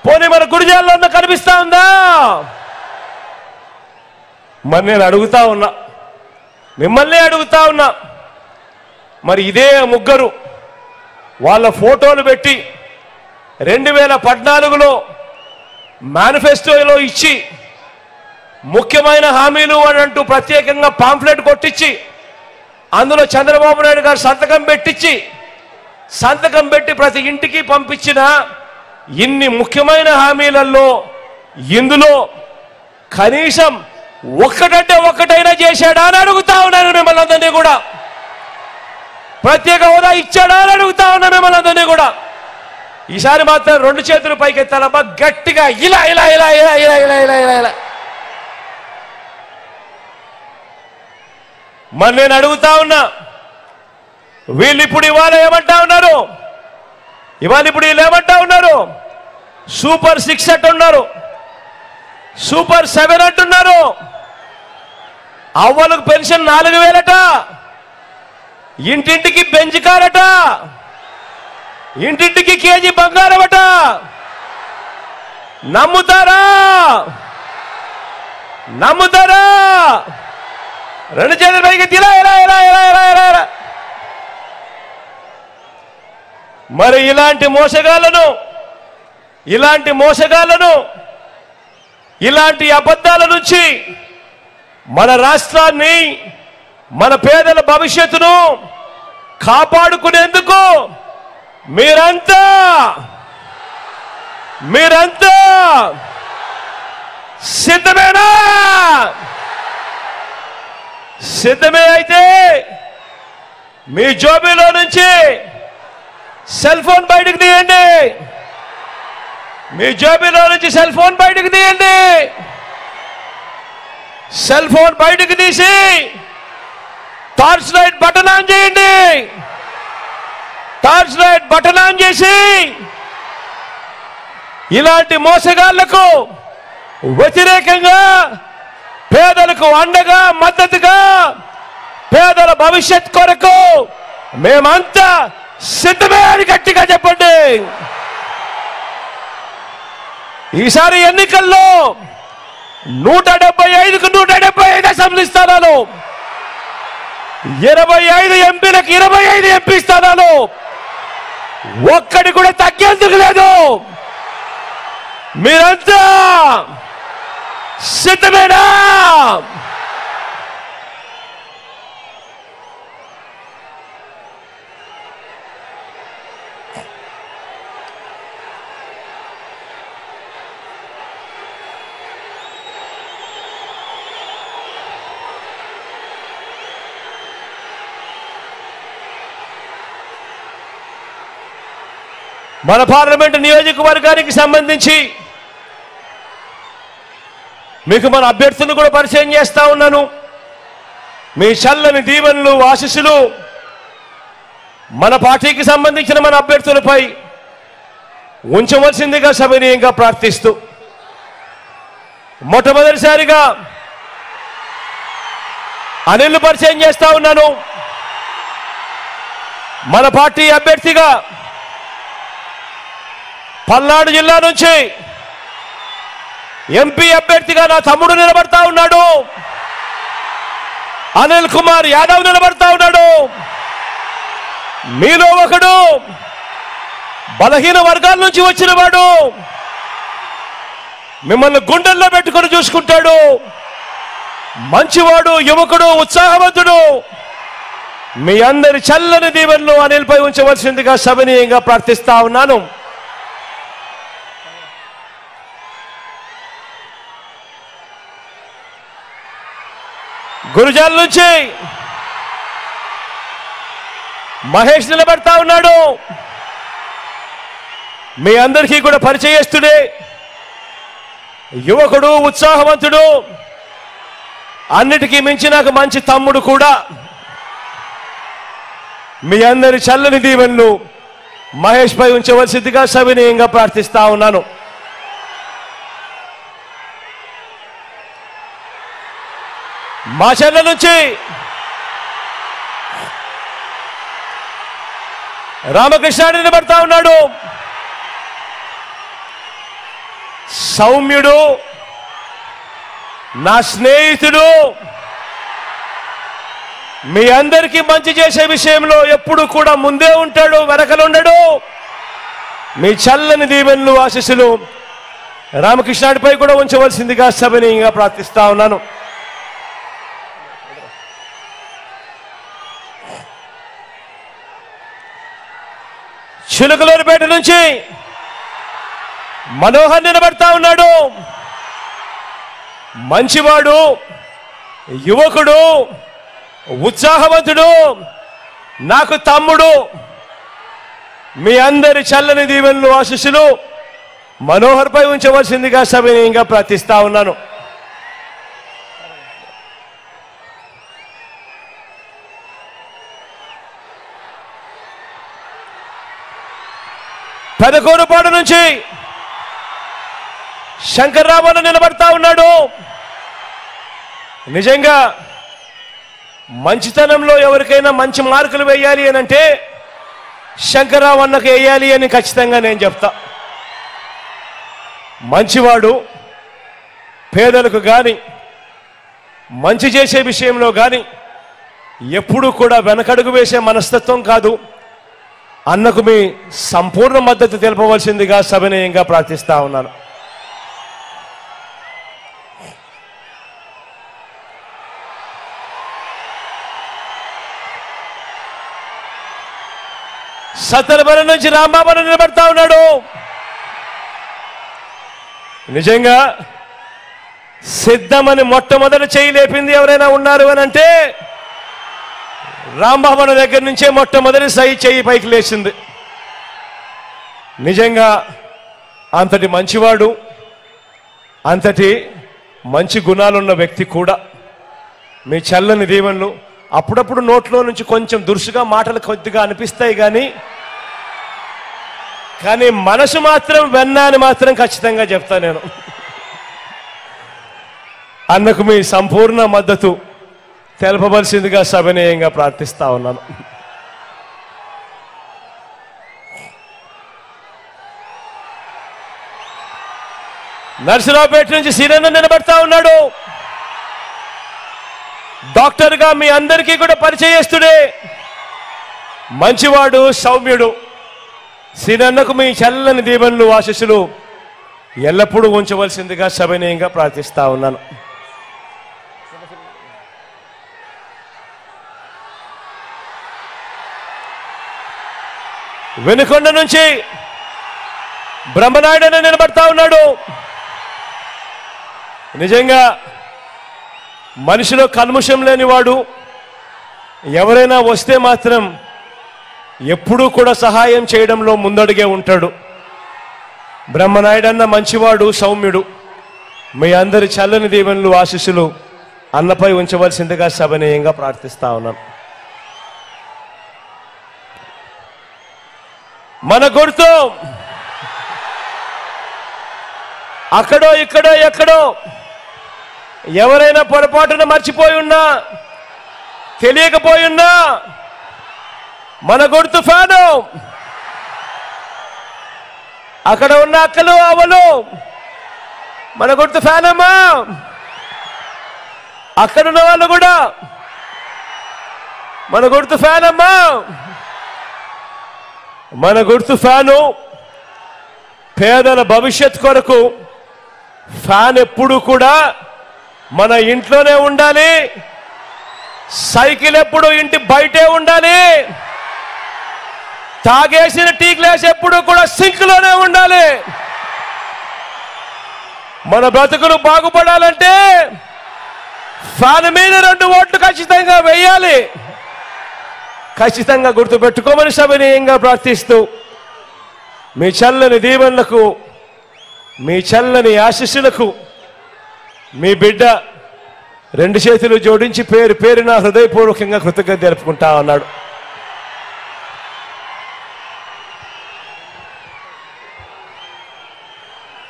పోనీ మన గుడిజాల్లో కనిపిస్తా ఉందా? మరి నేను అడుగుతా ఉన్నా, మిమ్మల్ని అడుగుతా ఉన్నా, మరి ఇదే ముగ్గురు వాళ్ళ ఫోటోలు పెట్టి 2014లో మేనిఫెస్టోలో ఇచ్చి ముఖ్యమైన హామీలు అని అంటూ ప్రత్యేకంగా పాంఫ్లెట్ కొట్టించి అందులో చంద్రబాబు నాయుడు గారు సంతకం పెట్టించి సంతకం పెట్టి ప్రతి ఇంటికి పంపించిన ఇన్ని ముఖ్యమైన హామీలలో ఇందులో కనీసం ఒక్కటంటే ఒక్కటైనా చేశాడా అని అడుగుతా ఉన్నాను మిమ్మల్ని అందరినీ కూడా. ప్రత్యేక హోదా ఇచ్చాడా అని అడుగుతా ఉన్నా మిమ్మల్ని అందరినీ కూడా. ఈసారి మాత్రం రెండు చేతులు పైకెత్తాలబ్బా గట్టిగా, ఇలా ఇలా ఇలా ఇలా ఇలా ఇలా ఇలా ఇలా ఇలా. మరి నేను అడుగుతా ఉన్నా, వీళ్ళు ఇప్పుడు ఇవాళ ఏమంటా ఉన్నారు? ఇప్పుడు వీళ్ళు ఏమంటా ఉన్నారు? సూపర్ 6 అంటున్నారు, సూపర్ 7 అంటున్నారు. అవ్వలకు పెన్షన్ 4000 అట, ఇంటింటికి బెంజ్ కారట, ఇంటింటికి కేజీ బంగారం అట. నమ్ముతారా? నమ్ముతారా? రెండు చేతుల పైకి ఇలా ఇలా ఇలా ఇలా ఇలా ఇలా. మరి ఇలాంటి మోసగాళ్లను ఇలాంటి అబద్ధాల నుంచి మన రాష్ట్రాన్ని, మన పేదల భవిష్యత్తును కాపాడుకునేందుకు మీరంతా సిద్ధమేనా? సిద్ధమే అయితే మీ జోబీలో నుంచి సెల్ ఫోన్ బయటకు తీయండి. మీ జోబీలో నుంచి సెల్ ఫోన్ బయటకు తీయండి. సెల్ ఫోన్ బయటకు తీసి టార్చ్ లైట్ బటన్ ఆన్ చేయండి. టార్చ్ లైట్ బటన్ ఆన్ చేసి ఇలాంటి మోసగాళ్లకు వ్యతిరేకంగా, పేదలకు అండగా, మద్దతుగా, పేదల భవిష్యత్ కొరకు మేమంతా సిద్ధమే అని గట్టిగా చెప్పండి. ఈసారి ఎన్నికల్లో 175కు 175 అసెంబ్లీ స్థానాలు, 25 ఎంపీలకు 25 ఎంపీ స్థానాలు, ఒక్కడి కూడా తగ్గేందుకు లేదు. మీరంతా సిద్ధమేనా? మన పార్లమెంటు నియోజకవర్గానికి సంబంధించి మీకు మన అభ్యర్థులను కూడా పరిచయం చేస్తా ఉన్నాను. మీ చల్లని దీవెనలు, ఆశీస్సులు మన పార్టీకి సంబంధించిన మన అభ్యర్థులపై ఉంచవలసిందిగా సవినయంగా ప్రార్థిస్తూ, మొట్టమొదటిసారిగా అనిల్ పరిచయం చేస్తా ఉన్నాను. మన పార్టీ అభ్యర్థిగా పల్నాడు జిల్లా నుంచి ఎంపీ అభ్యర్థిగా నా తమ్ముడు నిలబడతా ఉన్నాడు. అనిల్ కుమార్ యాదవ్ నిలబడతా ఉన్నాడు. మీలో ఒకడు బలహీన వర్గాల నుంచి వచ్చిన వాడు, మిమ్మల్ని గుండెల్లో పెట్టుకొని చూసుకుంటాడు. మంచివాడు, యువకుడు, ఉత్సాహవంతుడు. మీ అందరి చల్లని దీవెనలు అనిల్పై ఉంచవలసిందిగా సవినయంగా ప్రార్థిస్తా ఉన్నాను. గురుజాల నుంచి మహేష్ నిలబడతా ఉన్నాడు. మీ అందరికీ కూడా పరిచయస్తుడే, యువకుడు, ఉత్సాహవంతుడు, అన్నిటికీ మించి నాకు మంచి తమ్ముడు కూడా. మీ అందరి చల్లని దీవెనలు మహేష్ పై ఉంచవలసిందిగా సవినయంగా ప్రార్థిస్తా ఉన్నాను. మా చెల్ల నుంచి రామకృష్ణ నిలబడతా ఉన్నాడు. సౌమ్యుడు, నా స్నేహితుడు, మీ అందరికీ మంచి చేసే విషయంలో ఎప్పుడు కూడా ముందే ఉంటాడు, వెనకలుండడు. మీ చల్లని దీవెనలు, ఆశీస్సులు రామకృష్ణుడిపై కూడా ఉంచవలసిందిగా సవినయంగా ప్రార్థిస్తా ఉన్నాను. చిలుకలూరుపేట నుంచి మనోహర్ నిలబడతా ఉన్నాడు. మంచివాడు, యువకుడు, ఉత్సాహవంతుడు, నాకు తమ్ముడు. మీ అందరి చల్లని దీవెనలు ఆశీస్సులు మనోహర్ పై ఉంచవలసిందిగా సవినయంగా ప్రార్థిస్తా ఉన్నాను. పెదకూరుపాడు నుంచి శంకర్రావు నిలబడతా ఉన్నాడు. నిజంగా మంచితనంలో ఎవరికైనా మంచి మార్కులు వేయాలి అని అంటే శంకర్రావు అన్నకు వేయాలి అని ఖచ్చితంగా నేను చెప్తా. మంచివాడు, పేదలకు కానీ మంచి చేసే విషయంలో కానీ ఎప్పుడూ కూడా వెనకడుగు వేసే మనస్తత్వం కాదు. అన్నకు మీ సంపూర్ణ మద్దతు తెలపవలసిందిగా సవినయంగా ప్రార్థిస్తా ఉన్నాను. సత్తెనపల్లి నుంచి రాంబాబు నిలబడతా ఉన్నాడు. నిజంగా సిద్ధమని మొట్టమొదటి చేయి లేపింది ఎవరైనా ఉన్నారు అని అంటే రాంబాబు దగ్గర నుంచే మొట్టమొదటి చేయి పైకి లేచింది. నిజంగా అంతటి మంచివాడు, అంతటి మంచి గుణాలున్న వ్యక్తి కూడా. మీ చల్లని దీవెనలు అప్పుడప్పుడు నోట్లో నుంచి కొంచెం దురుసుగా మాటలు కొద్దిగా అనిపిస్తాయి కానీ మనసు మాత్రం వెన్న అని మాత్రం ఖచ్చితంగా చెప్తా నేను. అన్నకు మీ సంపూర్ణ మద్దతు తెలపవలసిందిగా సవినయంగా ప్రార్థిస్తా ఉన్నాను. నర్సరావుపేట నుంచి సీనన్న నిలబడతా ఉన్నాడు. డాక్టర్గా మీ అందరికీ కూడా పరిచయస్తుడే, మంచివాడు, సౌమ్యుడు. సీనన్నకు మీ చల్లని దీవెనలు ఆశీస్సులు ఎల్లప్పుడూ ఉంచవలసిందిగా సవినయంగా ప్రార్థిస్తా ఉన్నాను. వెనుకొండ నుంచి బ్రహ్మనాయుడు అని నిలబడతా ఉన్నాడు. నిజంగా మనిషిలో కల్ముషం లేనివాడు, ఎవరైనా వస్తే మాత్రం ఎప్పుడూ కూడా సహాయం చేయడంలో ముందడుగే ఉంటాడు. బ్రహ్మనాయుడు అన్న మంచివాడు, సౌమ్యుడు. మీ అందరి చల్లని దీవెనలు ఆశీస్సులు అన్నపై ఉంచవలసిందిగా సవినయంగా ప్రార్థిస్తా ఉన్నాను. మన గుర్తు అక్కడో ఇక్కడో ఎక్కడో ఎవరైనా పొరపాటున మర్చిపోయి ఉన్నా, తెలియకపోయి ఉన్నా, మన గుర్తు ఫ్యాను. అక్కడ ఉన్న అక్కలు అవలు మన గుర్తు ఫ్యాన్ అమ్మా. అక్కడున్న వాళ్ళు కూడా మన గుర్తు ఫ్యాన్ అమ్మా. మన గుర్తు ఫ్యాను. పేదల భవిష్యత్ కొరకు ఫ్యాన్ ఎప్పుడు కూడా మన ఇంట్లోనే ఉండాలి. సైకిల్ ఎప్పుడు ఇంటి బయటే ఉండాలి. తాగేసిన టీ గ్లాస్ ఎప్పుడు కూడా సింక్లోనే ఉండాలి. మన బ్రతుకులు బాగుపడాలంటే ఫ్యాన్ మీద 2 ఓట్లు ఖచ్చితంగా వేయాలి. ఖచ్చితంగా గుర్తుపెట్టుకోమని సవినయంగా ప్రార్థిస్తూ మీ చల్లని దీవెనలకు, మీ చల్లని ఆశీస్సులకు మీ బిడ్డ 2 చేతులు జోడించి పేరు పేరున హృదయపూర్వకంగా కృతజ్ఞత తెలుపుకుంటా ఉన్నాడు.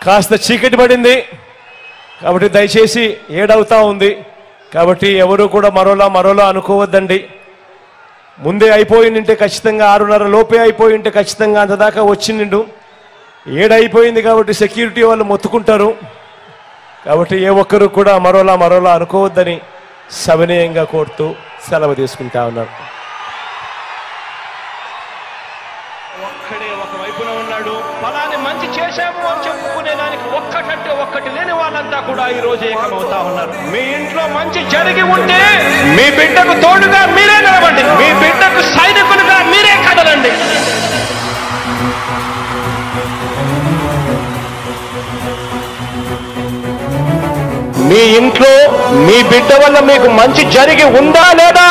కాస్త చీకటి పడింది కాబట్టి దయచేసి 7 అవుతా ఉంది కాబట్టి ఎవరు కూడా మరోలా అనుకోవద్దండి. ముందే అయిపోయిందంటే ఖచ్చితంగా 6:30 లోపే అయిపోయింటే ఖచ్చితంగా అంతదాకా వచ్చిండు. 7 అయిపోయింది కాబట్టి సెక్యూరిటీ వాళ్ళు మొత్తుకుంటారు. కాబట్టి ఏ ఒక్కరు కూడా మరోలా అనుకోవద్దని సవినయంగా కోరుతూ సెలవు తీసుకుంటా ఉన్నారు. ఒక్కడే ఒక వైపున ఉన్నాడు. ఫలాన్ని మంచి చేశాము అని చెప్పుకునే దానికి ఒక్కటంటే ఒక్కటి లేని వాళ్ళంతా కూడా ఈ రోజు ఏకమవుతా ఉన్నారు. మీ ఇంట్లో మంచి జరిగి ఉంటే మీ బిడ్డకు తోడుగా మీరే నిలబడండి. మీ బిడ్డకు సైనికులుగా మీరే కదలండి. మీ ఇంట్లో మీ బిడ్డ వల్ల మీకు మంచి జరిగి ఉందా లేదా